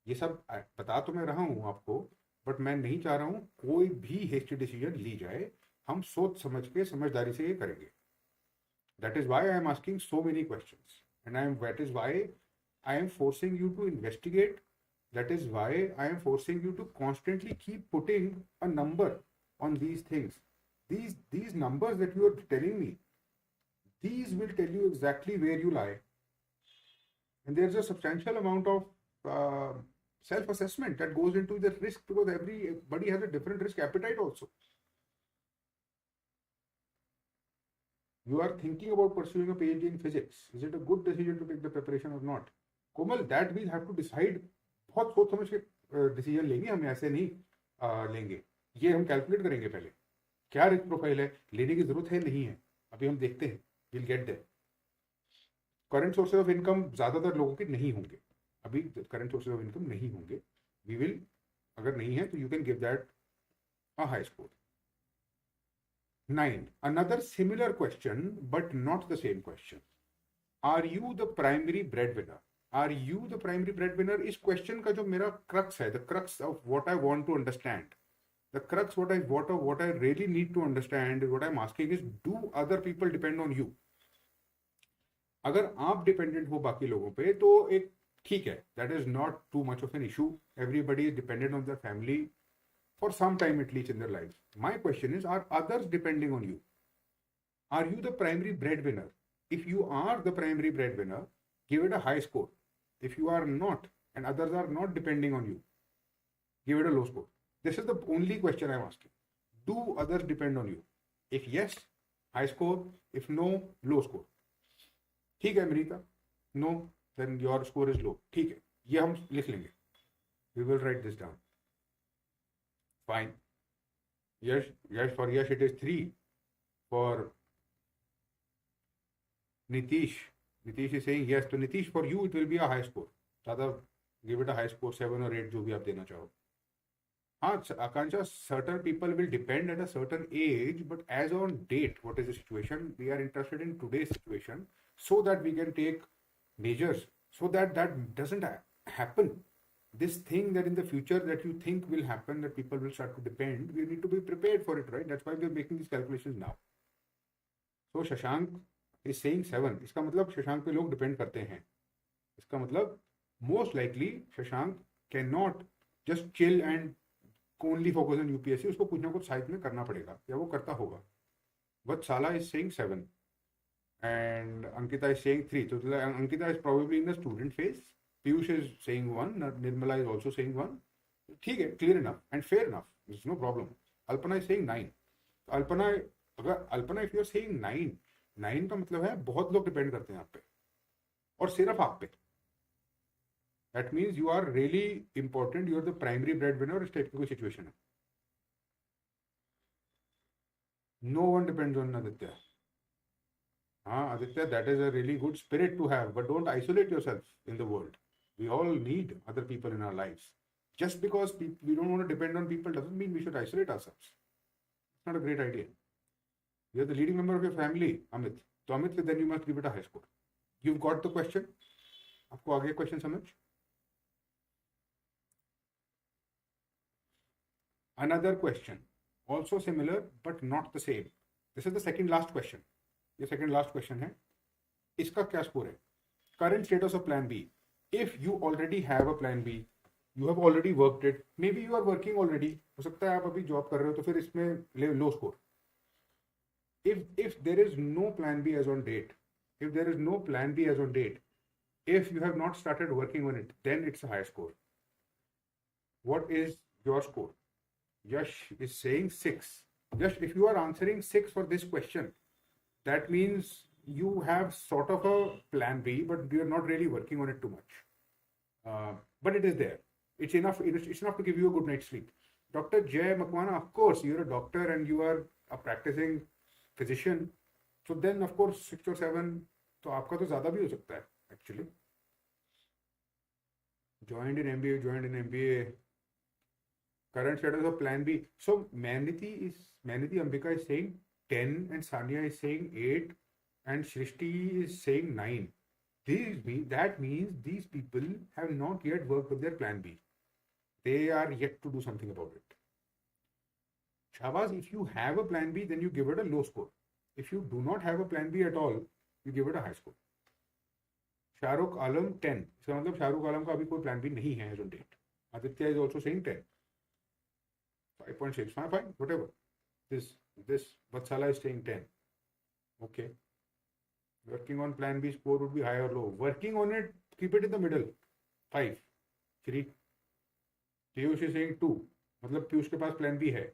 ये सब बता तो मैं रहा हूँ आपको, but मैं नहीं चाह रहा हूँ कोई भी hasty decision ली जाए. हम सोच समझ के समझदारी से ये करेंगे. That is why I am asking so many questions, and that is why I am forcing you to investigate. That is why I am forcing you to constantly keep putting a number on these things. These numbers that you are telling me, these will tell you exactly where you lie. And there's a substantial amount of self-assessment that goes into the risk, because everybody has a different risk appetite also. You are thinking about pursuing a PhD in physics. Is it a good decision to take the preparation or not? Komal, that we have to decide. बहुत सोच समझ के decision लेंगे, हम ऐसे नहीं लेंगे. ये हम कैलकुलेट करेंगे पहले क्या रिस्क प्रोफाइल है, लेने की जरूरत है नहीं है, अभी हम देखते हैं. Will get there. Current sources of income ज़्यादातर लोगों के नहीं होंगे, अभी करंट सोर्सेज ऑफ इनकम नहीं होंगे. वी विल, अगर नहीं है तो you can give that a high score. 9. Another similar question, but not the same question. Are you the primary breadwinner? Are you the primary breadwinner? इस question का जो मेरा crux है, the crux of what I want to understand, the crux what I really need to understand, what I'm asking is, do other people depend on you? अगर आप dependent हो बाकी लोगों पे तो एक ठीक है, that is not too much of an issue. Everybody is dependent on their family for some time at least in their lives. My question is, are others depending on you? Are you the primary breadwinner? If you are the primary breadwinner, give it a high score. If you are not, and others are not depending on you, give it a low score. This is the only question I'm asking. Do others depend on you? If yes, high score. If no, low score. ठीक है Amrita, no, then your score is low, ठीक है, ये हम लिख लेंगे, we will write this down, fine. Yash, Yash for Yash it is 3, for Nitish, Nitish is saying yes, तो Nitish for you it will be a high score, ज़्यादा give it a high score, 7 or 8 जो भी आप देना चाहो। हाँ Akansha, certain people will depend at a certain age, but as on date, what is the situation? We are interested in today's situation so that we can take measures so that that doesn't happen. This thing that in the future that you think will happen, that people will start to depend, we need to be prepared for it, right? That's why we are making these calculations now. So Shashank is saying 7. इसका मतलब शशांक पे लोग depend करते हैं, इसका मतलब most likely Shashank can not just chill and only focus on UPSC, उसको कुछ ना कुछ साइड में करना पड़ेगा, या वो करता होगा। Vatsala is saying 7 and Ankita is saying 3. So Ankita is probably in the student phase. Piyush is saying 1. Nirmala is also saying 1. ठीक है, clear enough and fair enough. There's no problem. Alpana is saying 9. Alpana, अगर Alpana if you are saying 9 का मतलब है बहुत लोग depend करते हैं आप पे और सिर्फ आप पे। That means you are really important. You are the primary breadwinner. इस टाइप की कोई सिचुएशन है। No one depends on Aditya. Aditya, that is a really good spirit to have, but don't isolate yourself in the world. We all need other people in our lives. Just because we don't want to depend on people doesn't mean we should isolate ourselves. It's not a great idea. You are the leading member of your family, Amit. So Amit, then you must give it a high score. You've got the question. आपको आगे question समझ? Another question, also similar but not the same. This is the second last question. ये second last question है. इसका क्या score है? Current status of plan B. If you already have a plan B, you have already worked it. Maybe you are working already. हो सकता है आप अभी जॉब कर रहे हो, तो फिर इसमें लो score. If there is no plan B as on date, if you have not started working on it, then it's a high score. What is your score? Yash is saying 6. Yash, if you are answering 6 for this question, that means you have sort of a plan B, but you are not really working on it too much. But it is there. It's enough. It's enough to give you a good night's sleep. Dr. Jay Makwana, of course, you're a doctor and you are a practicing physician. So then, of course, 6 or 7. तो आपका तो ज़्यादा भी हो सकता है actually. Joined in MBA. Current status of plan B. So Maniti Ambika is saying 10 and Sania is saying 8 and Shrishti is saying 9. That means these people have not yet worked with their plan B. They are yet to do something about it. Shabaz, if you have a plan B, then you give it a low score. If you do not have a plan B at all, you give it a high score. Shahrukh Alam 10. इसका मतलब शाहरुख आलम का अभी कोई plan B नहीं है as on date. Aditya is also saying 10. 5.6, fine, whatever. This Vatsala is saying 10. Okay. Working on plan B score would be high or low. Working on it, keep it in the middle. 5. 3. Piyush is saying 2. मतलब Piyush के पास plan B है.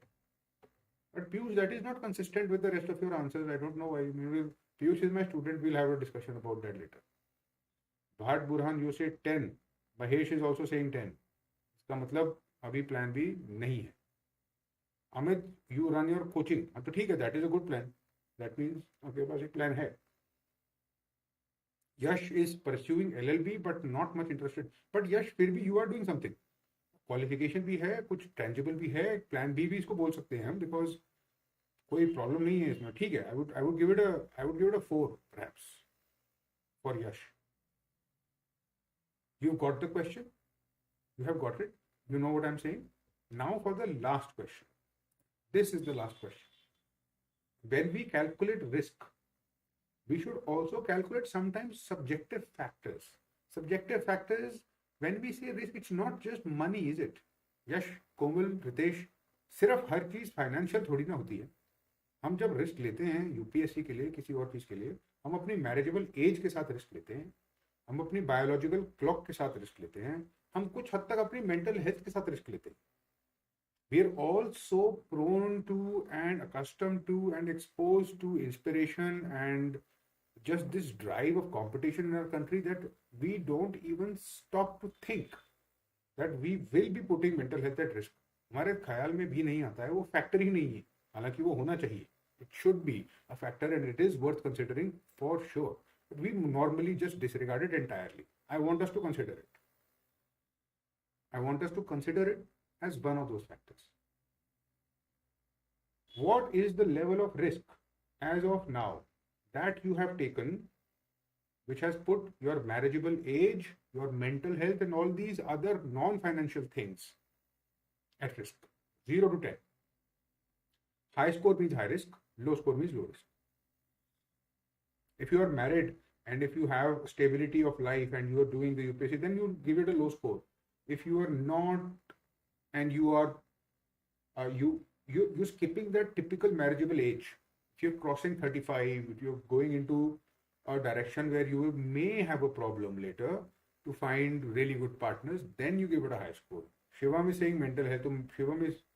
But Piyush, that is not consistent with the rest of your answers. I don't know why. Piyush is my student. We'll have a discussion about that later. Bhat Burhan, you say 10. Mahesh is also saying 10. इसका मतलब अभी plan B नहीं है. Amit, you run your coaching. तो ठीक है, that is a good plan. That means आपके पास एक plan है. Yash is pursuing LLB but not much interested. But Yash, फिर भी you are doing something. Qualification भी है, कुछ tangible भी है, plan B भी इसको बोल सकते हैं हम, because कोई problem नहीं है इसमें. ठीक है, I would give it a 4 perhaps for Yash. You got the question? You have got it? You know what I'm saying? Now for the last question. This is the last question. When we calculate risk, we should also calculate sometimes subjective factors. Subjective factors, when we say risk, it's not just money, is it? Yash, Komal, Ritesh, सिर्फ हर चीज़ financial थोड़ी ना होती है. हम जब risk लेते हैं UPSC के लिए, किसी और चीज़ के लिए, हम अपनी मैरिजेबल एज के साथ रिस्क लेते हैं, हम अपनी बायोलॉजिकल क्लॉक के साथ रिस्क लेते हैं, हम कुछ हद तक अपनी मेंटल हेल्थ के साथ रिस्क लेते हैं. We are all so prone to and accustomed to and exposed to inspiration and just this drive of competition in our country that we don't even stop to think that we will be putting mental health at risk. हमारे ख्याल में भी नहीं आता है, वो factor ही नहीं है, हालांकि वो होना चाहिए. It should be a factor and it is worth considering for sure. But we normally just disregard it entirely. I want us to consider it. I want us to consider it as one of those factors. What is the level of risk as of now that you have taken, which has put your marriageable age, your mental health, and all these other non-financial things at risk? 0 to 10. High score means high risk, low score means low risk. If you are married and if you have stability of life and you are doing the UPSC, then you give it a low score. If you are not and you are you're skipping that typical marriageable age, if you're crossing 35, if you're going into a direction where you may have a problem later to find really good partners, then you give it a high score. Shivam is saying mental health, तो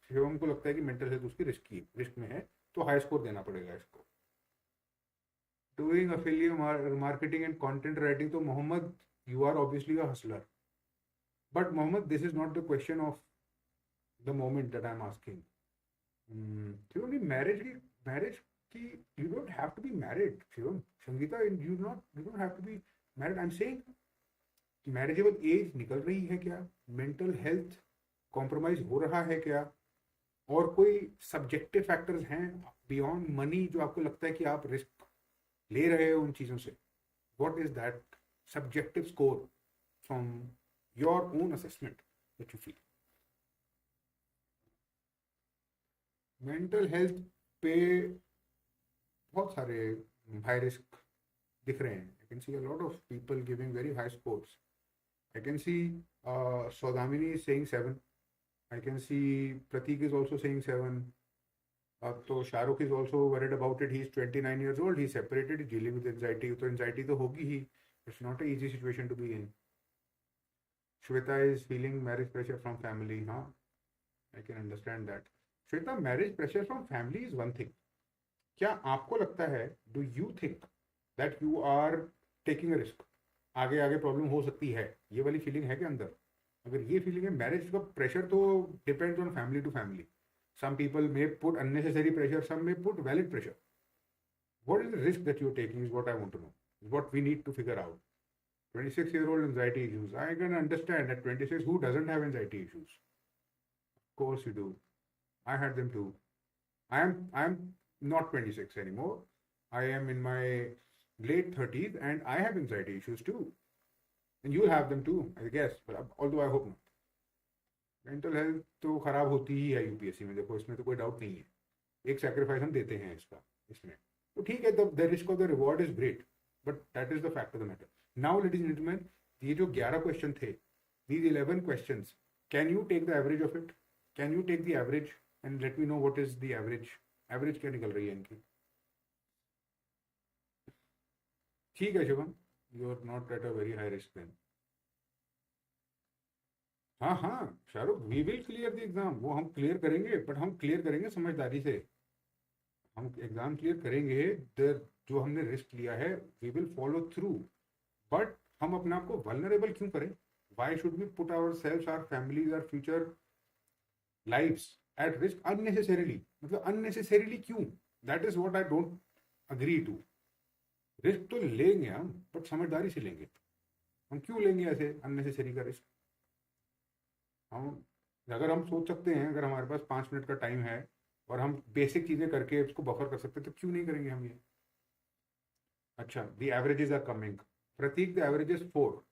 शिवम को लगता है कि mental health उसकी risk में है, तो high score देना पड़ेगा इसको. Doing affiliate marketing and content writing, तो Mohammed you are obviously a hustler, but Mohammed this is not the question of the moment that I am asking. Marriage की you don't have to be married, Shivam, Sangeeta, you don't have to be married. I'm saying marriageable age निकल रही है क्या, mental health compromise हो रहा है क्या, और कोई सब्जेक्टिव फैक्टर्स हैं बियॉन्ड मनी जो आपको लगता है कि आप रिस्क ले रहे हो उन चीज़ों से. What is that subjective score from your own assessment that you feel? Mental health पे बहुत सारे हाई रिस्क दिख रहे हैं. I can see a lot of people giving very high scores. I can see Saudamini is saying 7. I can see Pratik is also saying 7. So Shahrukh is also worried about it. He's 29 years old. He's separated. He's dealing with anxiety. So anxiety तो होगी ही. It's not an easy situation to be in. Shweta is feeling marriage pressure from family. हाँ, I can understand that. Shweta, marriage pressure from family is one thing. क्या आपको लगता है? Do you think that you are taking a risk? आगे आगे problem हो सकती है, ये वाली फीलिंग है क्या अंदर? अगर ये फीलिंग है, मैरिज का प्रेशर तो depends on family to family. Some people may put unnecessary pressure, some may put valid pressure. What is the risk that you are taking is what I want to know, what we need to figure out. 26-year-old anxiety issues, I can understand at 26 who doesn't have anxiety issues. Of course you do. I had them too. I am not 26 anymore. I am in my late 30s and I have anxiety issues too, and you have them too, I guess, but although I hope not. Mental health तो खराब होती ही है UPSC में, देखो इसमें तो कोई doubt नहीं है. एक सैक्रिफाइस हम देते हैं इसमें तो ठीक है. The risk of the reward is great, but that is the fact of the matter. Now ladies and gentleman, ये जो 11 क्वेश्चन थे, these 11 questions, can you take the average of it? Can you take the average and let me know what is the average क्या निकल रही है इनकी? ठीक है Shivam, you are not at a very high risk then. हाँ Shahrukh, we will clear the exam. वो हम क्लियर करेंगे, बट हम क्लियर करेंगे समझदारी से. हम एग्जाम क्लियर करेंगे, जो हमने रिस्क लिया है we will follow through. But हम अपने आप को वल्नरेबल क्यों करें? Why should we put our self, our families, our future lives at risk unnecessarily? मतलब अननेसेसरीली क्यों? That is what I don't agree to. Risk तो लेंगे हम, बट समझदारी से लेंगे. हम क्यों लेंगे ऐसे अननेसेसरी का रिस्क? अगर हम सोच सकते हैं, अगर हमारे पास 5 मिनट का टाइम है और हम बेसिक चीज़ें करके उसको बफर कर सकते हैं, तो क्यों नहीं करेंगे हम ये? अच्छा, the averages are coming. Prateek, the average is 4.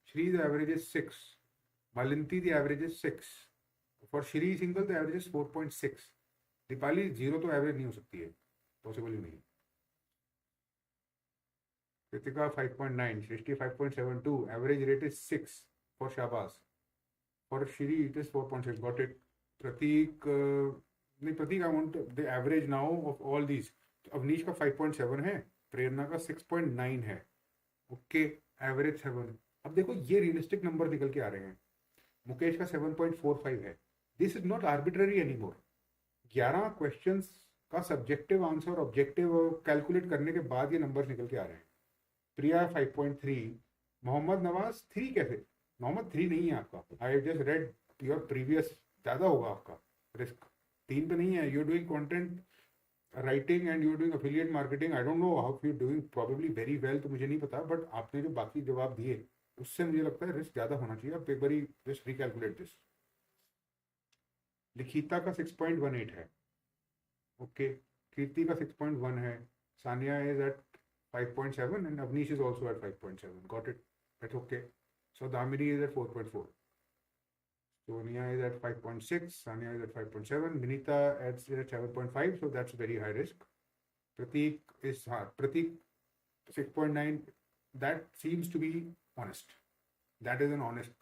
Shri, the average is 6. Malinti, the average is 6. For Shri single the average is 4.6. Deepali, 0 तो एवरेज नहीं हो सकती है, पॉसिबल ही नहीं. कृतिका 5.9, सृष्टि 5.72, एवरेज रेट इज 6 फॉर शाबाश. For Shri, it is 4.6. Got it. Pratik, I want the average now of all these. Avnish का 5.7 है, प्रेरणा का 6.9 है. Okay, average 7. अब देखो ये रियलिस्टिक नंबर निकल के आ रहे हैं. मुकेश का 7.45 है. This is not arbitrary anymore. 11 questions का सब्जेक्टिव आंसर ऑब्जेक्टिव कैलकुलेट करने के बाद ये नंबर निकल के आ रहे हैं. प्रिया 5.3, मोहम्मद नवाज 3 कैसे? मोहम्मद 3 नहीं है आपका, I just read your previous, ज़्यादा होगा आपका रिस्क, 3 पे नहीं है. You are doing content writing and you are doing affiliate marketing. I don't know how you doing, probably very well, तो मुझे नहीं पता, बट आपने जो बाकी जवाब दिए उससे मुझे लगता है रिस्क ज़्यादा होना चाहिए. आप एक बारी जस्ट रिकैलकुलेट दिस. लिखिता का 6.18 है, ओके. कीर्ति का 6.1 है. Sania is at 5.7 and Avnish is also at 5.7. Got it? That's okay. So Damini is at 4.4. Sonia is at 5.6. Sania is at 5.7. Vinita is at 7.5. So that's very high risk. Prateek is Prateek 6.9. That seems to be honest. That is an honest.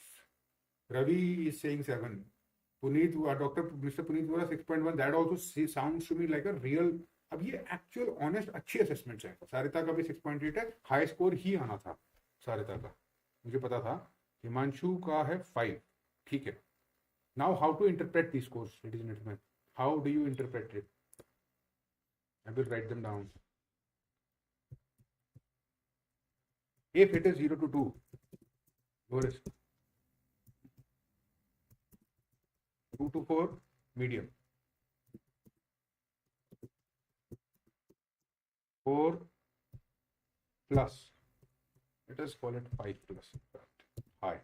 Ravi is saying 7. Puneet, Mr. Puneet was 6.1. That also sounds to me like a real. अब ये actual honest अच्छी assessments है. सारिता का भी 6.8 है, high score ही आना था सारिता का, मुझे पता था. हिमांशु का है 5, ठीक है. Now how to interpret the scores, ladies and gentleman, how do you interpret it? I will write them down. If it is 0 to 2, low risk. 2 to 4, medium. 4 plus, let us call it 5 plus, high.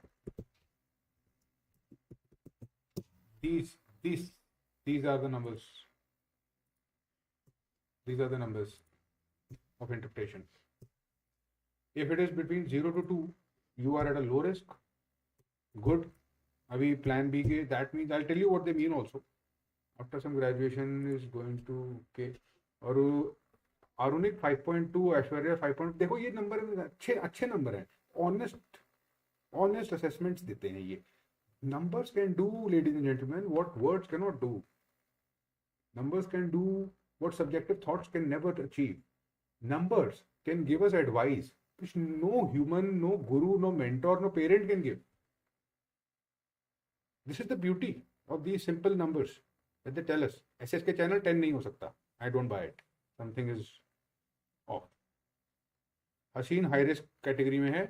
These are the numbers. These are the numbers of interpretation. If it is between 0 to 2, you are at a low risk. Good. Abhi plan B ke, that means I'll tell you what they mean also. After some graduation is going to okay. और आरुणिक 5.2, ऐश्वर्या 5. देखो ये number अच्छे number हैं. Honest assessments देते हैं ये. Numbers can do, ladies and gentlemen, what words cannot do. Numbers can do what subjective thoughts can never achieve. Numbers can give us advice which no human, no guru, no mentor, no parent can give. This is the beauty of these simple numbers that they tell us. SS के channel 10 नहीं हो सकता. I don't buy it. Something is off. हसीन high risk category में है,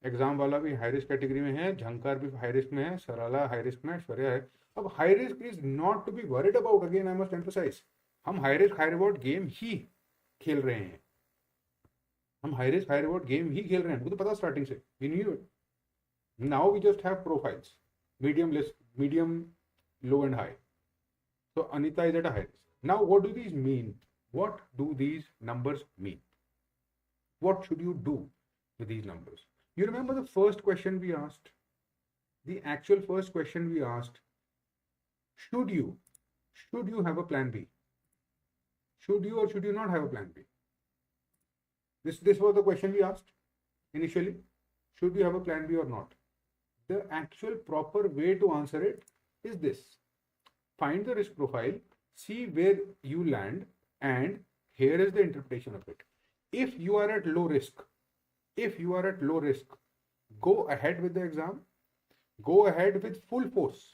exam वाला भी high risk category में है, झंकार भी हाई रिस्क में है, सराला हाई रिस्क में, ऐश्वर्या है. अब high risk is not to be worried about. Again I must emphasise, हम high risk high reward game ही खेल रहे हैं. हम high risk high reward game ही खेल रहे हैं, मुझे तो पता स्टार्टिंग से. We knew it. Now we just have profiles, medium, low and high. So Anita is at a high risk. Now what do these mean? What do these numbers mean? What should you do with these numbers? You remember the first question we asked? The actual first question we asked, should you have a plan B? Should you or should you not have a plan B? This was the question we asked initially. Should you have a plan B or not? The actual proper way to answer it is this. Find the risk profile, see where you land, and here is the interpretation of it. If you are at low risk, go ahead with the exam, go ahead with full force.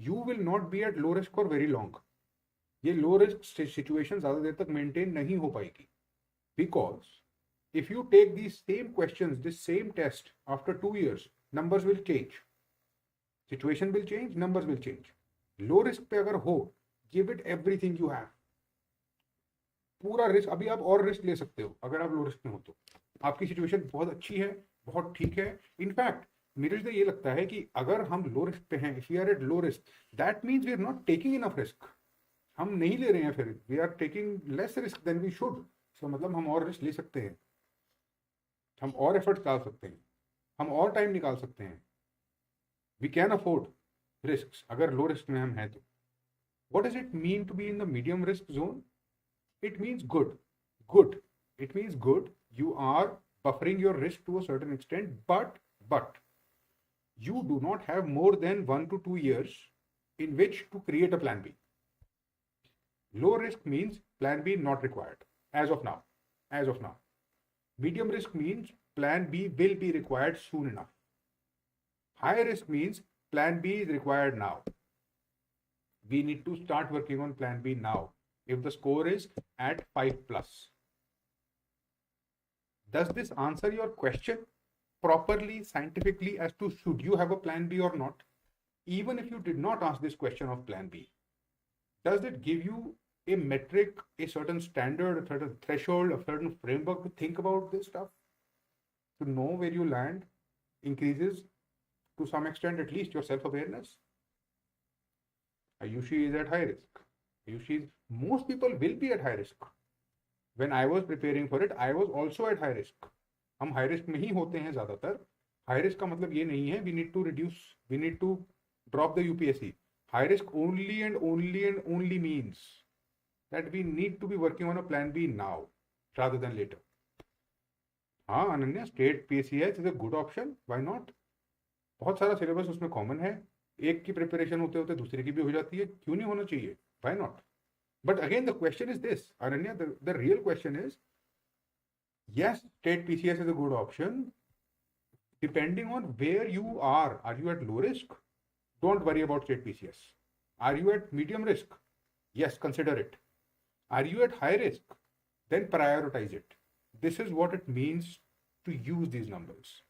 You will not be at low risk for very long. ये low risk situation ज़्यादा देर तक maintain नहीं हो पाएगी. Because if you take these same questions, this same test after 2 years, numbers will change. Situation will change, numbers will change. Low risk पे अगर हो, give it everything you have. पूरा risk. अभी आप और रिस्क ले सकते हो अगर आप लो रिस्क में हो तो. आपकी सिचुएशन बहुत अच्छी है, बहुत ठीक है. इनफैक्ट मेरे से ये लगता है कि अगर हम लो रिस्क पे हैं, if we are at low risk, that means we are not taking enough risk. हम नहीं ले रहे हैं, फिर we are taking less risk than we should. So मतलब हम और रिस्क ले सकते हैं, हम और एफर्ट डाल सकते हैं, हम और टाइम निकाल सकते हैं. वी कैन अफोर्ड risks अगर लो रिस्क में हम हैं तो. What does it mean to be in the medium risk zone? It means good. It means good. You are buffering your risk to a certain extent, but you do not have more than 1 to 2 years in which to create a plan B. Low risk means plan B not required as of now. Medium risk means plan B will be required soon enough. High risk means plan B is required now. We need to start working on plan B now if the score is at 5 plus. Does this answer your question properly, scientifically, as to should you have a plan B or not? Even if you did not ask this question of plan B, does it give you a metric, a certain standard, a certain threshold, a certain framework to think about this stuff? To know where you land increases to some extent at least your self-awareness. Ayushi is at high risk. Most people will be at high risk. When I was preparing for it, I was also at high risk. हम high risk में ही होते हैं ज़्यादातर. High risk का मतलब ये नहीं है we need to drop the UPSC. High risk only means that we need to be working on a plan B now rather than later. हाँ Ananya, state PCS is a good option. Why not? बहुत सारा syllabus उसमें common है. एक की preparation होते होते दूसरे की भी हो जाती है. क्यों नहीं होना चाहिए? Why not? But again, the question is this, Ananya, the real question is, yes, state PCS is a good option. Depending on where you are you at low risk? Don't worry about state PCS. Are you at medium risk? Yes, consider it. Are you at high risk? Then prioritize it. This is what it means to use these numbers.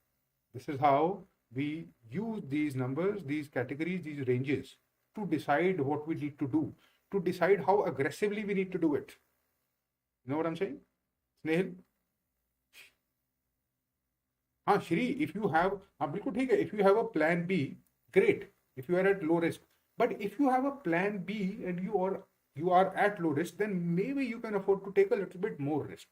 This is how we use these numbers, these categories, these ranges to decide what we need to do, to decide how aggressively we need to do it. You know what I'm saying? Snehal? हाँ Shri, if you have, हाँ बिल्कुल ठीक है, if you have a plan B, great, if you are at low risk. But if you have a plan B and you are at low risk, then maybe you can afford to take a little bit more risk.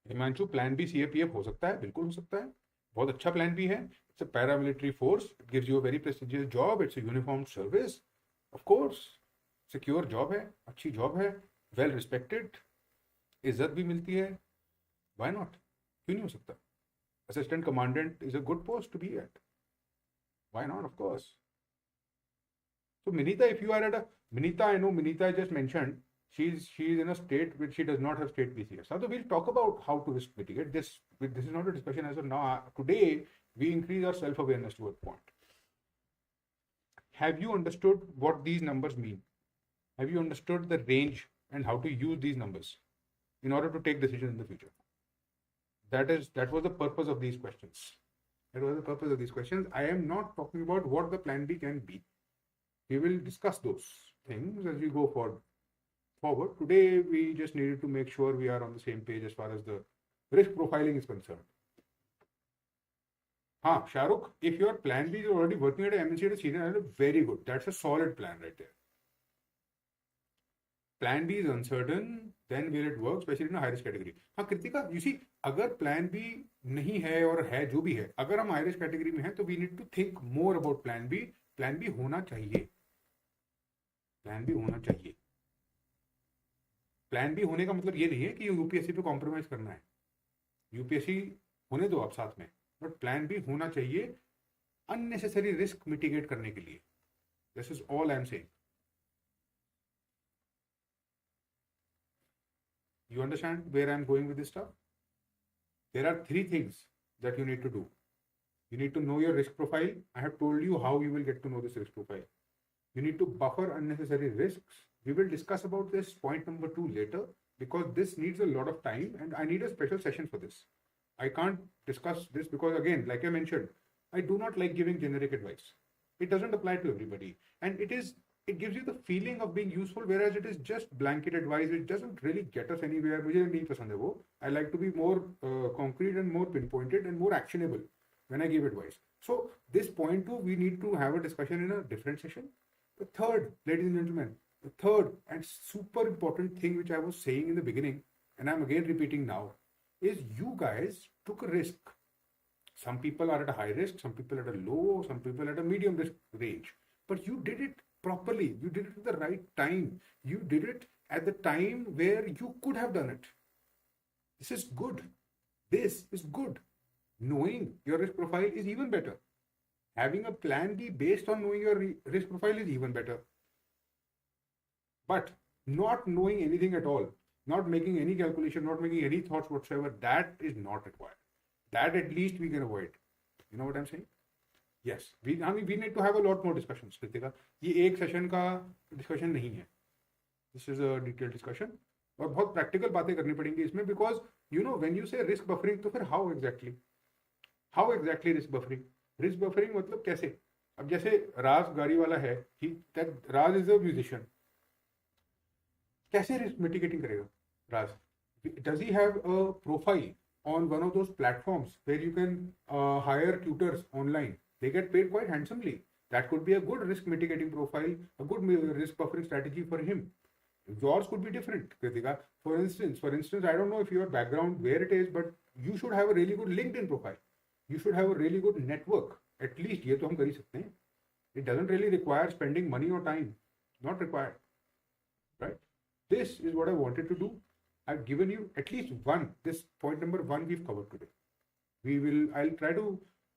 Himanshu, plan B CAPF हो सकता है, बिल्कुल हो सकता है, बहुत अच्छा plan B है. It's a paramilitary force, it gives you a very prestigious job, it's a uniformed service, of course, secure job है, अच्छी job है, well respected, इज्जत भी मिलती है. Why not? क्यों नहीं हो सकता? Assistant commandant is a good post to be at. Why not? Of course. So Minita, if you are at a Minita, I know Minita I just mentioned, she's in a state which she does not have state PCS. So we'll talk about how to risk mitigate. This is not a discussion as of now. Today we increase our self-awareness to a point. Have you understood what these numbers mean? Have you understood the range and how to use these numbers in order to take decisions in the future? That was the purpose of these questions. I am not talking about what the plan B can be. We will discuss those things as we go forward. Today, we just needed to make sure we are on the same page as far as the risk profiling is concerned. Shahrukh, if your plan B is already working at an MNC at a senior level, very good. That's a solid plan right there. Plan B is uncertain, then will it work, especially in a high risk category? Kritika, you see, अगर plan B नहीं है और है जो भी है, अगर हम high risk category में हैं, तो we need to think more about plan B. Plan B होना चाहिए. Plan B होना चाहिए. Plan B होने का मतलब ये नहीं है कि UPSC पे कॉम्प्रोमाइज करना है. UPSC होने दो आप साथ में, बट Plan B होना चाहिए unnecessary risk mitigate करने के लिए. This is all I am saying. You understand where I am going with this stuff? There are 3 things that you need to do. You need to know your risk profile. I have told you how you will get to know this risk profile. You need to buffer unnecessary risks. We will discuss about this point number 2 later because this needs a lot of time and I need a special session for this. I can't discuss this because again, like I mentioned, I do not like giving generic advice. It doesn't apply to everybody. And it gives you the feeling of being useful, whereas it is just blanket advice. It doesn't really get us anywhere. मुझे नहीं पसंद है वो. I like to be more concrete and more pinpointed and more actionable when I give advice. So this point 2, we need to have a discussion in a different session. The third, ladies and gentlemen, the third and super important thing which I was saying in the beginning, and I'm again repeating now, is you guys took a risk. Some people are at a high risk, some people at a low, some people at a medium risk range. But you did it properly. You did it at the right time. You did it at the time where you could have done it. This is good. This is good. Knowing your risk profile is even better. Having a plan B based on knowing your risk profile is even better. But not knowing anything at all, not making any calculation, not making any thoughts whatsoever, that is not required. That at least we can avoid. You know what I'm saying? Yes, we need to have a lot more discussions, Kritika. ये एक session का discussion नहीं है. This is a detailed discussion. और बहुत practical बातें करनी पड़ेंगी इसमें, because you know when you से रिस्क बफरिंग, तो फिर हाउ एग्जैक्टली रिस्क बफरिंग मतलब कैसे? अब जैसे राज गाड़ी वाला है, he Raj is a musician, कैसे रिस्क मिटिगेटिंग करेगा Raj? Does he have a profile on one of those platforms where you can hire tutors online? They get paid quite handsomely. That could be a good risk mitigating profile, a good risk buffering strategy for him. Yours could be different, Kritika. For instance, I don't know if your background where it is, but you should have a really good LinkedIn profile. You should have a really good network. At least ये तो हम कर ही सकते हैं. It doesn't really require spending money or time. Not required, right? This is what I wanted to do. I've given you at least one. This point number one we've covered today. I'll try to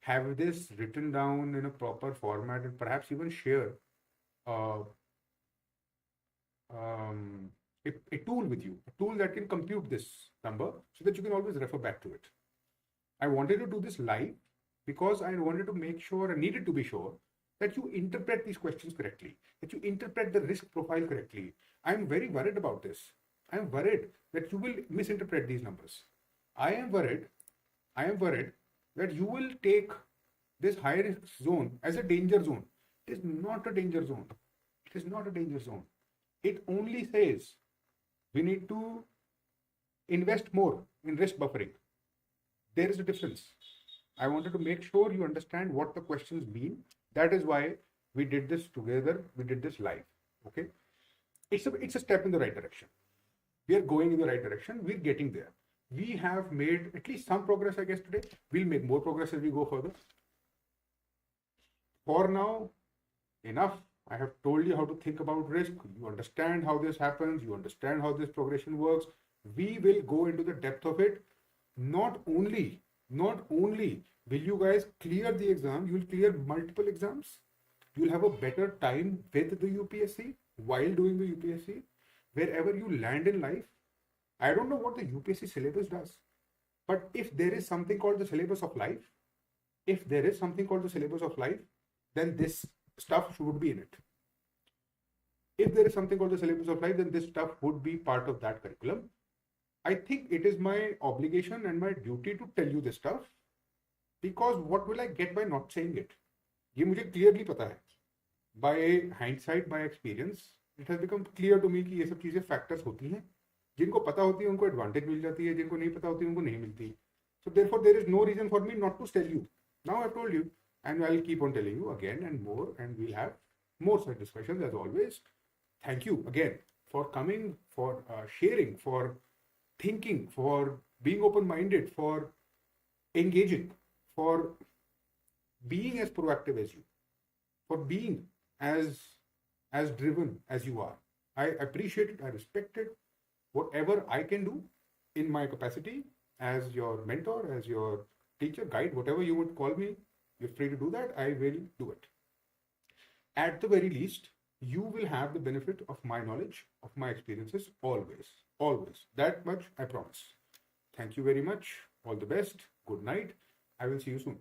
have this written down in a proper format and perhaps even share uh, a tool with you, a tool that can compute this number so that you can always refer back to it. I wanted to do this live because I wanted to make sure, I needed to be sure that you interpret these questions correctly, that you interpret the risk profile correctly. I'm very worried about this. I'm worried that you will misinterpret these numbers. I am worried that you will take this high risk zone as a danger zone. It is not a danger zone. It is not a danger zone. It only says we need to invest more in risk buffering. There is a difference. I wanted to make sure you understand what the questions mean. That is why we did this together. We did this live. Okay. It's a step in the right direction. We are going in the right direction. We're getting there. We have made at least some progress, I guess, today. We'll make more progress as we go further. For now, enough. I have told you how to think about risk. You understand how this happens. You understand how this progression works. We will go into the depth of it. Not only will you guys clear the exam, you will clear multiple exams. You'll have a better time with the UPSC while doing the UPSC. Wherever you land in life, I don't know what the UPSC syllabus does, but if there is something called the syllabus of life, then this stuff should be in it. If there is something called the syllabus of life, then this stuff would be part of that curriculum. I think it is my obligation and my duty to tell you this stuff, because what will I get by not saying it? ये मुझे clearly पता है. By hindsight, by experience, it has become clear to me कि ये सब चीजें factors होती हैं. जिनको पता होती है उनको advantage मिल जाती है, जिनको नहीं पता होती है उनको नहीं मिलती. So therefore there is no reason for me not to tell you. Now I've told you, and I'll keep on telling you again and more, and we'll have more such discussions as always. Thank you again for coming, for sharing, for thinking, for being open-minded, for engaging, for being as proactive as you, for being as driven as you are. I appreciate it. I respect it. Whatever I can do in my capacity as your mentor, as your teacher, guide, whatever you would call me, you're free to do that. I will do it. At the very least, you will have the benefit of my knowledge, of my experiences, always. That much I promise. Thank you very much. All the best. Good night. I will see you soon.